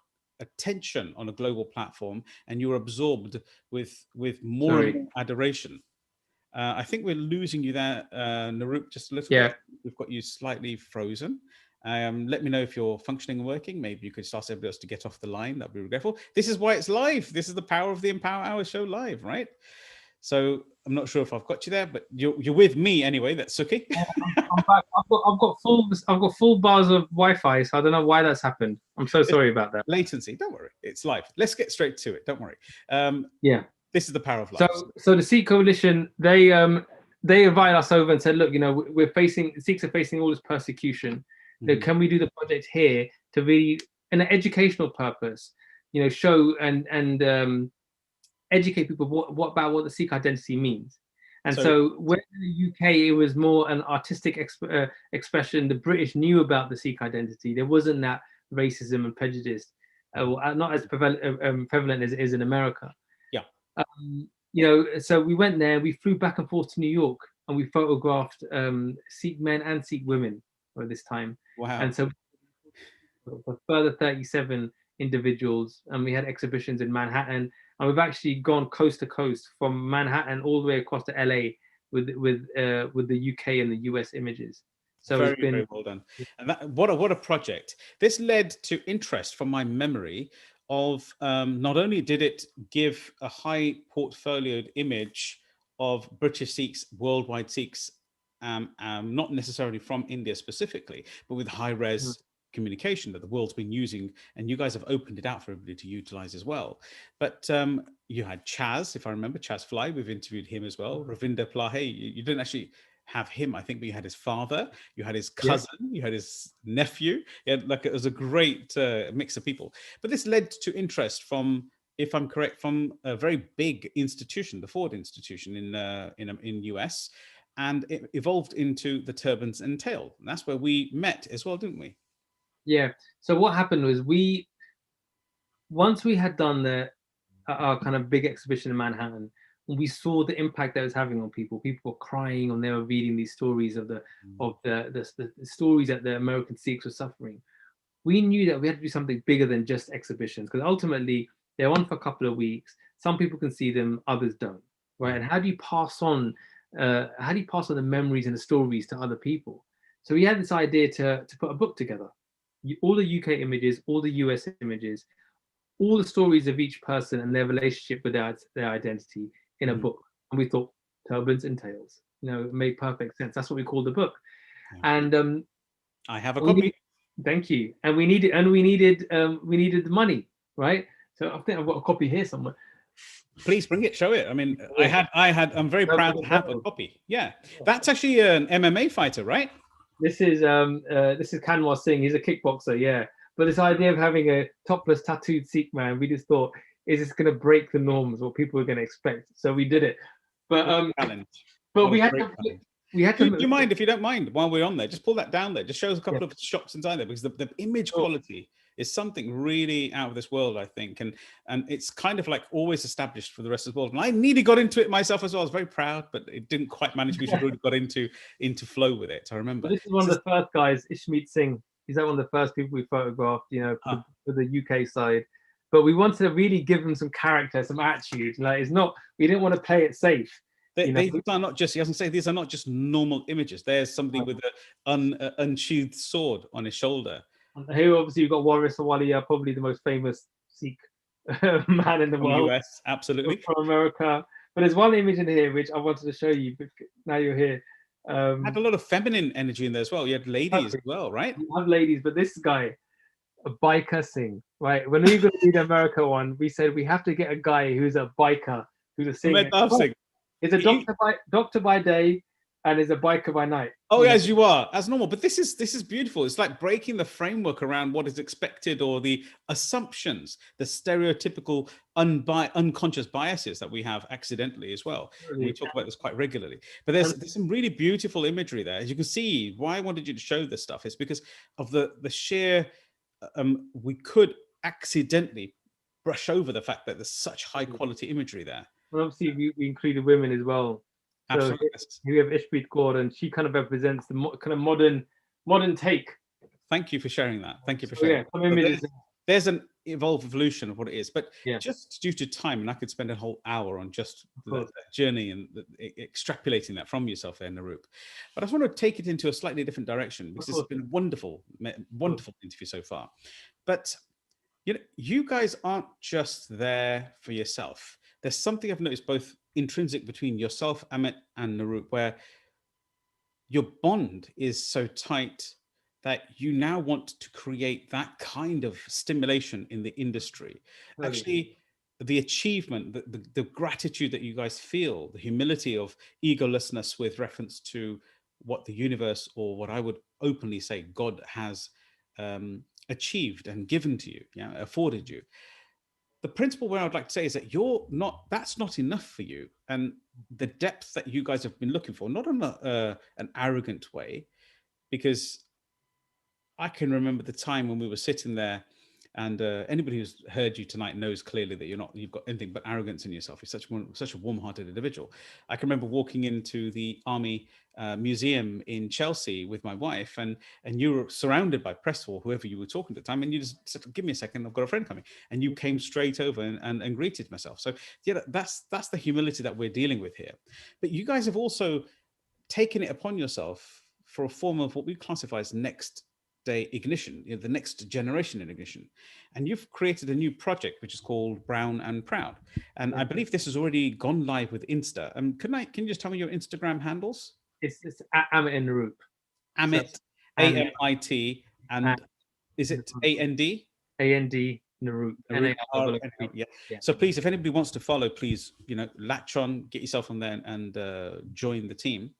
attention on a global platform and you were absorbed with more and more adoration. I think we're losing you there, Naroop, just a little bit. We've got you slightly frozen. Let me know if you're functioning and working. Maybe you could start everybody else to get off the line. That'd be regretful. This is why it's live. This is the power of the Empower Hour show live, right? So I'm not sure if I've got you there, but you're with me anyway. That's Sukhi. I'm back. I've got full bars of Wi-Fi, so I don't know why that's happened. I'm so sorry about that. Latency. Don't worry. It's live. Let's get straight to it. Don't worry. This is the power of life. So the Sikh Coalition, they invited us over and said, look, Sikhs are facing all this persecution. Can we do the project here to really, in an educational purpose, show and educate people about what the Sikh identity means. And so when in the UK it was more an artistic expression, the British knew about the Sikh identity. There wasn't that racism and prejudice, not as prevalent as it is in America. So we went there, we flew back and forth to New York, and we photographed Sikh men and Sikh women at this time. Wow. And so a further 37 individuals, and we had exhibitions in Manhattan, and we've actually gone coast to coast from Manhattan all the way across to LA with the UK and the US images. So very, very well done. And what a project. This led to interest from my memory of not only did it give a high portfolioed image of British Sikhs, worldwide Sikhs, not necessarily from India specifically, but with high res communication that the world's been using, and you guys have opened it out for everybody to utilize as well. But you had Chaz, if I remember, Chaz Fly, we've interviewed him as well. Ravinder Plahe, you didn't actually have him, I think, but you had his father, you had his Yes. cousin, you had his nephew. Like, it was a great mix of people. But this led to interest from, if I'm correct, from a very big institution, the Ford Institution in US, and it evolved into the Turbans and Tail. And that's where we met as well, didn't we? Yeah. So what happened was once we had done our kind of big exhibition in Manhattan, we saw the impact that it was having on people. People were crying, and they were reading these stories of the stories that the American Sikhs were suffering. We knew that we had to do something bigger than just exhibitions, because ultimately they're on for a couple of weeks. Some people can see them, others don't, right? And how do you pass on the memories and the stories to other people? So we had this idea to put a book together, all the UK images, all the US images, all the stories of each person and their relationship with their identity in a book. And we thought, Turbans and Tales, it made perfect sense. That's what we called the book. Yeah. And I have a copy. Thank you. And we needed the money, right? So I think I've got a copy here somewhere. Please bring it, show it. I mean, I'm very proud to have a copy. Yeah, that's actually an MMA fighter, right? This is Kanwar Singh. He's a kickboxer, yeah. But this idea of having a topless tattooed Sikh man, we just thought, is this going to break the norms, what people are going to expect? So we did it. But we had to. Do you mind, if you don't mind, while we're on there, just pull that down there. Just show us a couple of shots inside there, because the image quality is something really out of this world, I think, and it's kind of like always established for the rest of the world. And I nearly got into it myself as well. I was very proud, but it didn't quite manage me to really got into flow with it. I remember. This is one of the first guys, Ishmeet Singh. He's one of the first people we photographed, for the UK side. But we wanted to really give them some character, some attitude. Like, we didn't want to play it safe. These are not just, he doesn't say, these are not just normal images. There's somebody with an unsheathed sword on his shoulder. Here, obviously, you've got Waris Awalia, probably the most famous Sikh man in the world. US, absolutely. From America. But there's one image in here which I wanted to show you, but now you're here. Had a lot of feminine energy in there as well. You had ladies as well, right? You have ladies, but this guy, a biker Singh, right? When we were going to do the America one, we said we have to get a guy who's a biker, who's a singer. He's a doctor by day and is a biker by night. Oh, as you are, as normal. But this is beautiful. It's like breaking the framework around what is expected, or the assumptions, the stereotypical unconscious biases that we have accidentally as well. Really? We talk about this quite regularly. But there's some really beautiful imagery there. As you can see, why I wanted you to show this stuff is because of the sheer, we could accidentally brush over the fact that there's such high quality imagery there. Well, obviously, we included women as well. Absolutely. So here we have Ishpreet Kaur, and she kind of represents the kind of modern take. Thank you for sharing that. Thank you for sharing. Yeah, there's an evolution of what it is, but just due to time, and I could spend a whole hour on just that journey and extrapolating that from yourself there, Naroop. But I just want to take it into a slightly different direction, because it's been a wonderful interview so far. But you guys aren't just there for yourself. There's something I've noticed both intrinsic between yourself, Amit, and Naroop, where your bond is so tight that you now want to create that kind of stimulation in the industry. Really? Actually, the achievement, the gratitude that you guys feel, the humility of egolessness with reference to what the universe, or what I would openly say God has achieved and given to you, afforded you. The principle where I'd like to say is that that's not enough for you. And the depth that you guys have been looking for, not in an arrogant way, because I can remember the time when we were sitting there, and anybody who's heard you tonight knows clearly that you've got anything but arrogance in yourself. You're such a warm-hearted individual. I can remember walking into the Army Museum in Chelsea with my wife, and you were surrounded by press, or whoever you were talking to at the time, and you just said, "Give me a second, I've got a friend coming," and you came straight over and greeted myself. So yeah, that's the humility that we're dealing with here. But you guys have also taken it upon yourself for a form of what we classify as next day ignition, the next generation in ignition. And you've created a new project which is called Brown and Proud. And I believe this has already gone live with Insta. Can you just tell me your Instagram handles? It's Amit and Naroop. Amit, AMIT, and is it AND? AND Naroop. Yeah. So please, if anybody wants to follow, please, latch on, get yourself on there and join the team.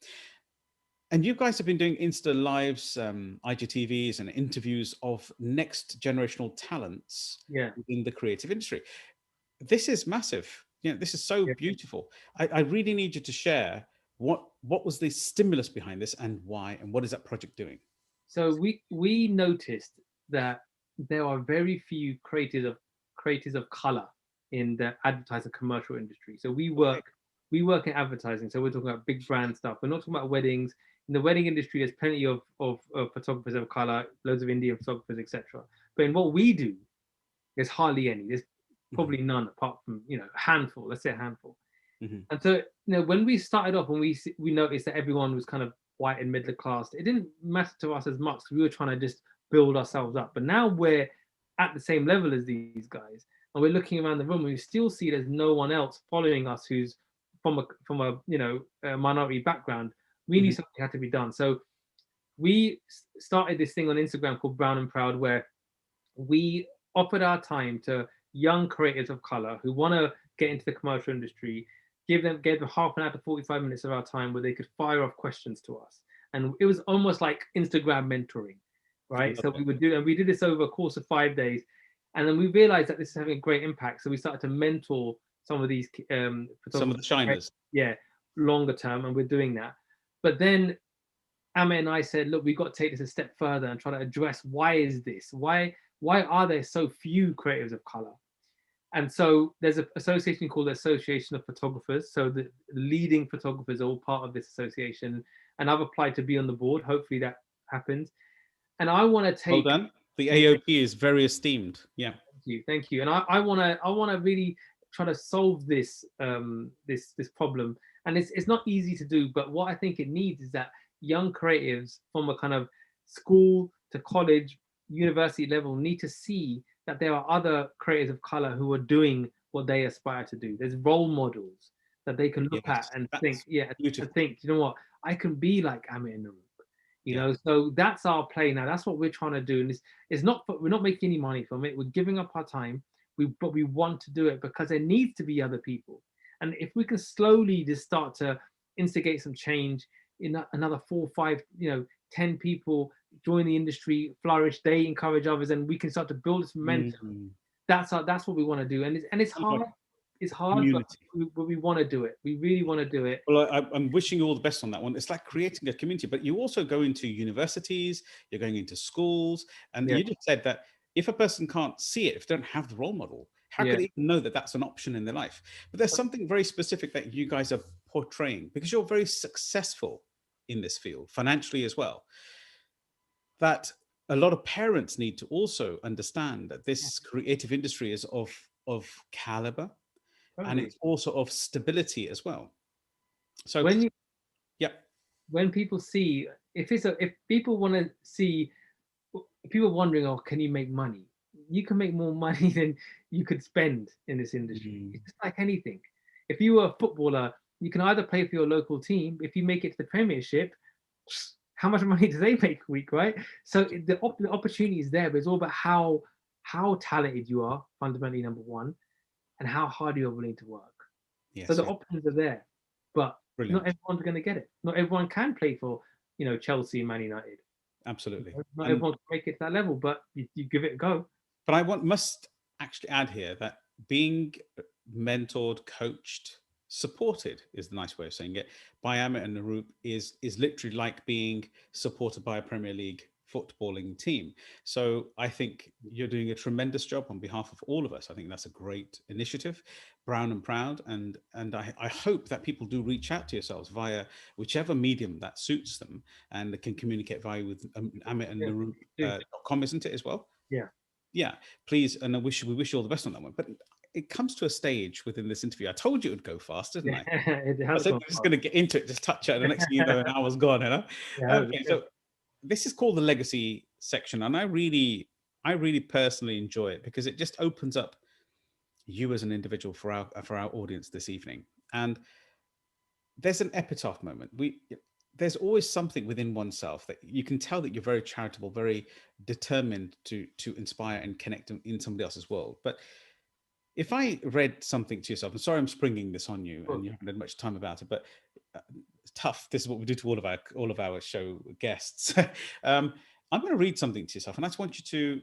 And you guys have been doing Insta Lives, IGTVs, and interviews of next generational talents Yeah, within the creative industry. This is massive. You know, this is so yeah. beautiful. I really need you to share what was the stimulus behind this and why, and what is that project doing? So we noticed that there are very few creators of color in the advertising commercial industry. So Okay. we work in advertising. So we're talking about big brand stuff. We're not talking about weddings. In the wedding industry, there's plenty of photographers of color, loads of Indian photographers, etc. But in what we do, there's hardly any. There's Mhm, probably none apart from a handful. Let's say a handful. mhm. And so, when we started off, when we noticed that everyone was kind of white and middle class, it didn't matter to us as much. We were trying to just build ourselves up. But now we're at the same level as these guys, and we're looking around the room, and we still see there's no one else following us who's from a a minority background. We knew Mhm. something had to be done. So we started this thing on Instagram called Brown and Proud, where we offered our time to young creators of color who want to get into the commercial industry, gave them half an hour to 45 minutes of our time where they could fire off questions to us. And it was almost like Instagram mentoring, I right? love So it. we did this over a course of 5 days. And then we realized that this is having a great impact. So we started to mentor some of these Some of photographers, the shiners. yeah, longer term, and we're doing that. But then Amit and I said, look, we've got to take this a step further and try to address why is this? Why are there so few creatives of color? And so there's an association called the Association of Photographers. So the leading photographers are all part of this association. And I've applied to be on the board. Hopefully that happens. And I want to Well take done. The thank AOP is very esteemed. Yeah. you, thank you. And I wanna really try to solve this problem. And it's not easy to do, but what I think it needs is that young creatives from a kind of school to college, university level need to see that there are other creators of color who are doing what they aspire to do. There's role models that they can look at Yes. and think, That's yeah, and beautiful. think, you know what, I can be like Amit and Naroop. Yeah. So that's our play now. That's what we're trying to do. And it's not, we're not making any money from it. We're giving up our time. But we want to do it because there needs to be other people. And if we can slowly just start to instigate some change in another 4, 5, 10 people join the industry, flourish, they encourage others, and we can start to build this momentum. Mhm. That's what we want to do. And it's Kind of like hard. It's hard, but community. we want to do it. We really want to do it. Well, I'm wishing you all the best on that one. It's like creating a community, but you also go into universities, you're going into schools, and Yeah, you just said that if a person can't see it, if they don't have the role model, how yeah, could they even know that that's an option in their life? But there's something very specific that you guys are portraying because you're very successful in this field, financially as well, that a lot of parents need to also understand that yeah, this creative industry is of caliber and totally. it's also of stability as well. So, When you yeah. when people see, if people want to see, people wondering, oh, can you make money? You can make more money than you could spend in this industry. Mm. It's just like anything. If you were a footballer, you can either play for your local team. If you make it to the Premiership, how much money do they make a week, right? So the opportunity is there, but it's all about how talented you are, fundamentally number one, and how hard you're willing to work. So Yes, the yes, options are there, but not brilliant. everyone's going to get it. Not everyone can play for Chelsea and Man United. Absolutely. Not And everyone can make it to that level, but you give it a go. but I must actually add here that being mentored, coached, supported is the nice way of saying it by Amit and Naroop is literally like being supported by a Premier League footballing team. So I think you're doing a tremendous job on behalf of all of us. I think that's a great initiative, Brown and Proud, and I hope that people do reach out to yourselves via whichever medium that suits them and they can communicate via with Amit and Yeah, Naroop do. .com, isn't it as well? Yeah, Yeah, please, and we wish you all the best on that one. But it comes to a stage within this interview. I told you it would go fast, didn't yeah, I? it I has said gone we're just far. going to get into it, just touch it, and the next thing you know, an hour's gone. You know. Yeah, Okay, so this is called the legacy section, and I really personally enjoy it because it just opens up you as an individual for our audience this evening. And there's an epitaph moment. There's always something within oneself that you can tell that you're very charitable, very determined to inspire and connect in somebody else's world. But if I read something to yourself, I'm sorry I'm springing this on you and you haven't had much time about it, but uh, tough. This is what we do to all of our show guests. I'm going to read something to yourself, and I just want you to.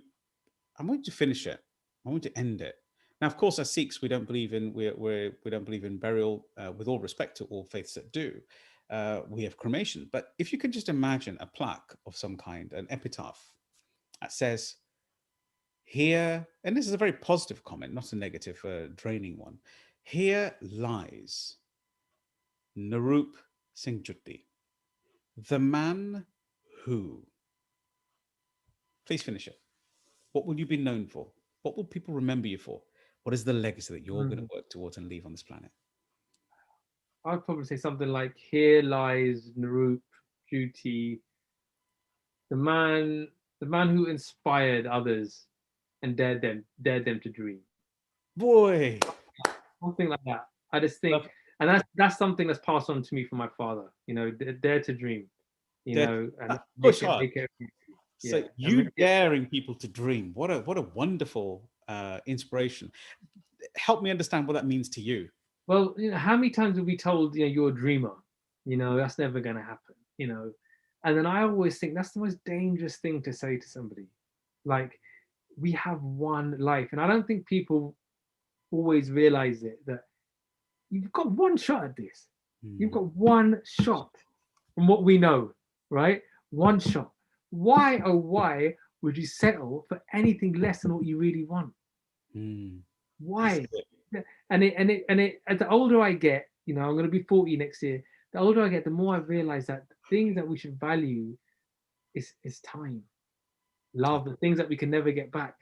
I want you to finish it. I want you to end it. Now, of course, as Sikhs, we don't believe in we don't believe in burial. With all respect to all faiths that do, we have cremation. But if you can just imagine a plaque of some kind, an epitaph that says, "Here," and this is a very positive comment, not a negative, draining one. Here lies Naroop Jhooti, the man who. Please finish it. What will you be known for? What will people remember you for? What is the legacy that you're going to work towards and leave on this planet? I'd probably say something like, "Here lies Naroop Jhooti, the man, the man who inspired others and dared them to dream." Boy, Something like that. I just think, love and that's something that's passed on to me from my father. Dare to dream. that. And Push hard. make it. So Yeah, you daring people to dream. What a wonderful inspiration. Help me understand what that means to you. well, how many times have we told you're a dreamer? That's never going to happen. And then I always think that's the most dangerous thing to say to somebody. Like, we have one life, and I don't think people always realize it, that you've got one shot at this. You've got one shot from what we know, right? One shot. Why, oh, why would you settle for anything less than what you really want? Why? And as the older I get, I'm going to be 40 next year. The older I get, the more I realize that the things that we should value is time, love, the things that we can never get back,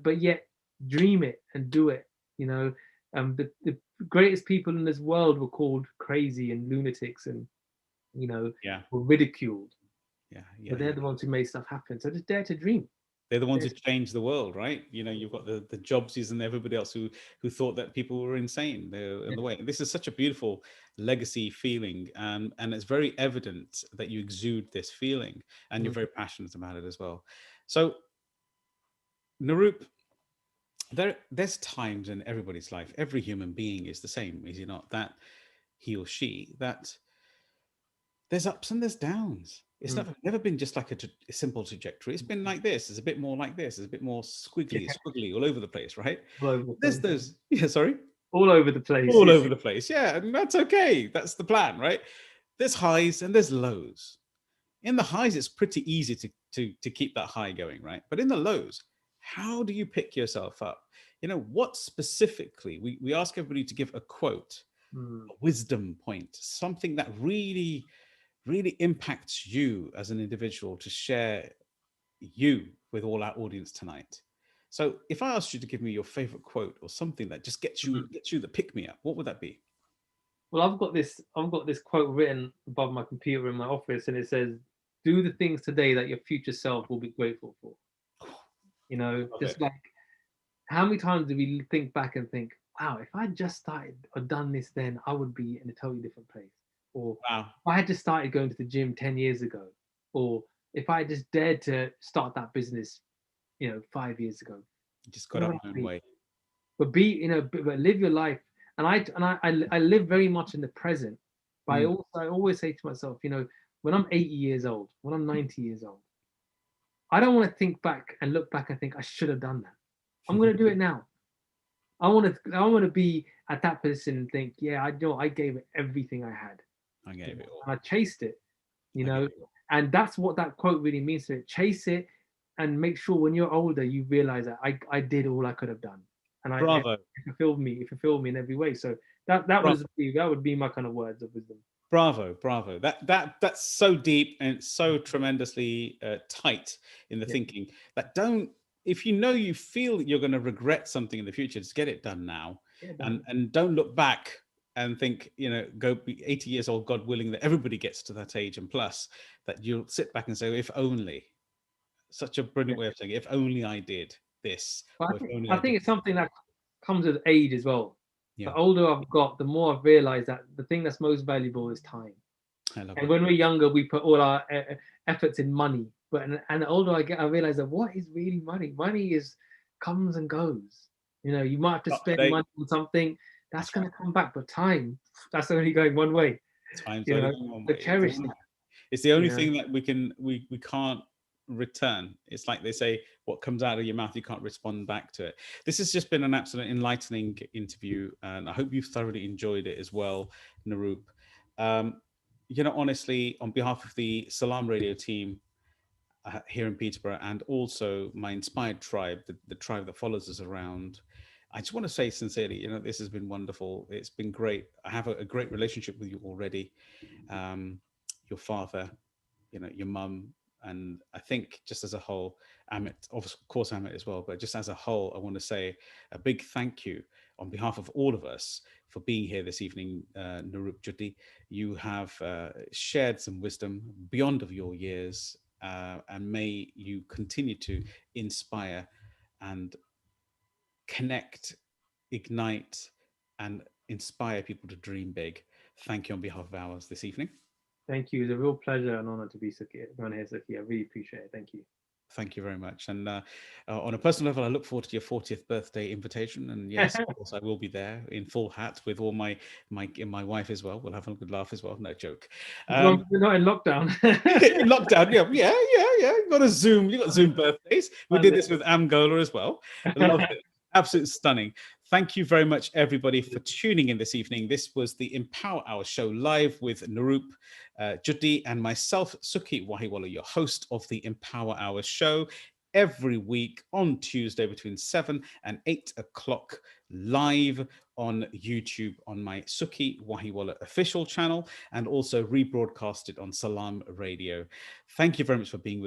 but yet dream it and do it. The greatest people in this world were called crazy and lunatics and, were ridiculed. But they're the ones who made stuff happen. So just dare to dream. They're the ones who changed the world, right? You've got the Jobsies and everybody else who thought that people were insane. They're in the way. This is such a beautiful legacy feeling, and it's very evident that you exude this feeling, and you're very passionate about it as well. So, Naroop, there's times in everybody's life. Every human being is the same, is he not? That he or she, that there's ups and there's downs. It's never been just like a simple trajectory. It's been like this. It's a bit more like this. It's a bit more squiggly all over the place, right? There's those, sorry? All over the place. All over the place, yeah. And that's okay. That's the plan, right? There's highs and there's lows. In the highs, it's pretty easy to keep that high going, right? But in the lows, how do you pick yourself up? What specifically, we ask everybody to give a quote, a wisdom point, something that really impacts you as an individual to share you with all our audience tonight. So if I asked you to give me your favorite quote or something that just gets you the pick me up, what would that be? Well, I've got this quote written above my computer in my office, and it says, "Do the things today that your future self will be grateful for." Like, how many times do we think back and think, wow, if I just started or done this then, I would be in a totally different place. Or wow, if I had just started going to the gym 10 years ago, or if I just dared to start that business, 5 years ago. You just got out of my way. But but live your life. And I live very much in the present. But I always say to myself, when I'm 80 years old, when I'm 90 years old, I don't want to think back and look back and think I should have done that. I'm going to do it now. I want to be at that position and think, yeah, I gave it everything I had. I gave it all. And I chased it, and that's what that quote really means to it. Chase it and make sure when you're older, you realize that I did all I could have done. And it fulfilled me in every way. So that would be my kind of words of wisdom. Bravo. That's so deep and so tremendously tight in the thinking that if you feel that you're going to regret something in the future, just get it done now. And don't look back and think, go be 80 years old, God willing, that everybody gets to that age and plus, that you'll sit back and say, if only. Such a brilliant way of saying, if only I did this. I think it's something that comes with age as well. The older I've got, the more I've realized that the thing that's most valuable is time. And when we're younger, we put all our efforts in money. And the older I get, I realize that what is really money? Money comes and goes. You might have to spend money on something that's going to come back, but time, that's only going one way. Time's You only know, going one but way. cherish that. It's the only You know, thing that we can't return. It's like they say, what comes out of your mouth, you can't respond back to it. This has just been an absolute enlightening interview, and I hope you've thoroughly enjoyed it as well, Naroop. Honestly, on behalf of the Salam Radio team here in Peterborough, and also my inspired tribe, the tribe that follows us around, I just want to say sincerely, this has been wonderful. It's been great. I have a great relationship with you already. Your father, your mum, and I think just as a whole, Amit, of course Amit as well, but just as a whole, I want to say a big thank you on behalf of all of us for being here this evening. Naroop Jhooti, you have shared some wisdom beyond of your years, and may you continue to inspire and connect, ignite, and inspire people to dream big. Thank you on behalf of ours this evening. thank you. It's a real pleasure and honor to be on here, Sukhi. I really appreciate it. Thank you. Thank you very much. And on a personal level, I look forward to your 40th birthday invitation. And yes, of course, I will be there in full hat with all my wife as well. We'll have a good laugh as well. No joke. As long as we're not in lockdown. In lockdown, yeah. You got Zoom birthdays. We did this with Angola as well. I loved it. Absolutely stunning. Thank you very much, everybody, for tuning in this evening. This was the Empower Hour show live with Naroop Jhooti and myself, Sukhi Wahiwala, your host of the Empower Hour show, every week on Tuesday between 7 and 8 o'clock live on YouTube on my Sukhi Wahiwala official channel, and also rebroadcasted on Salam Radio. Thank you very much for being with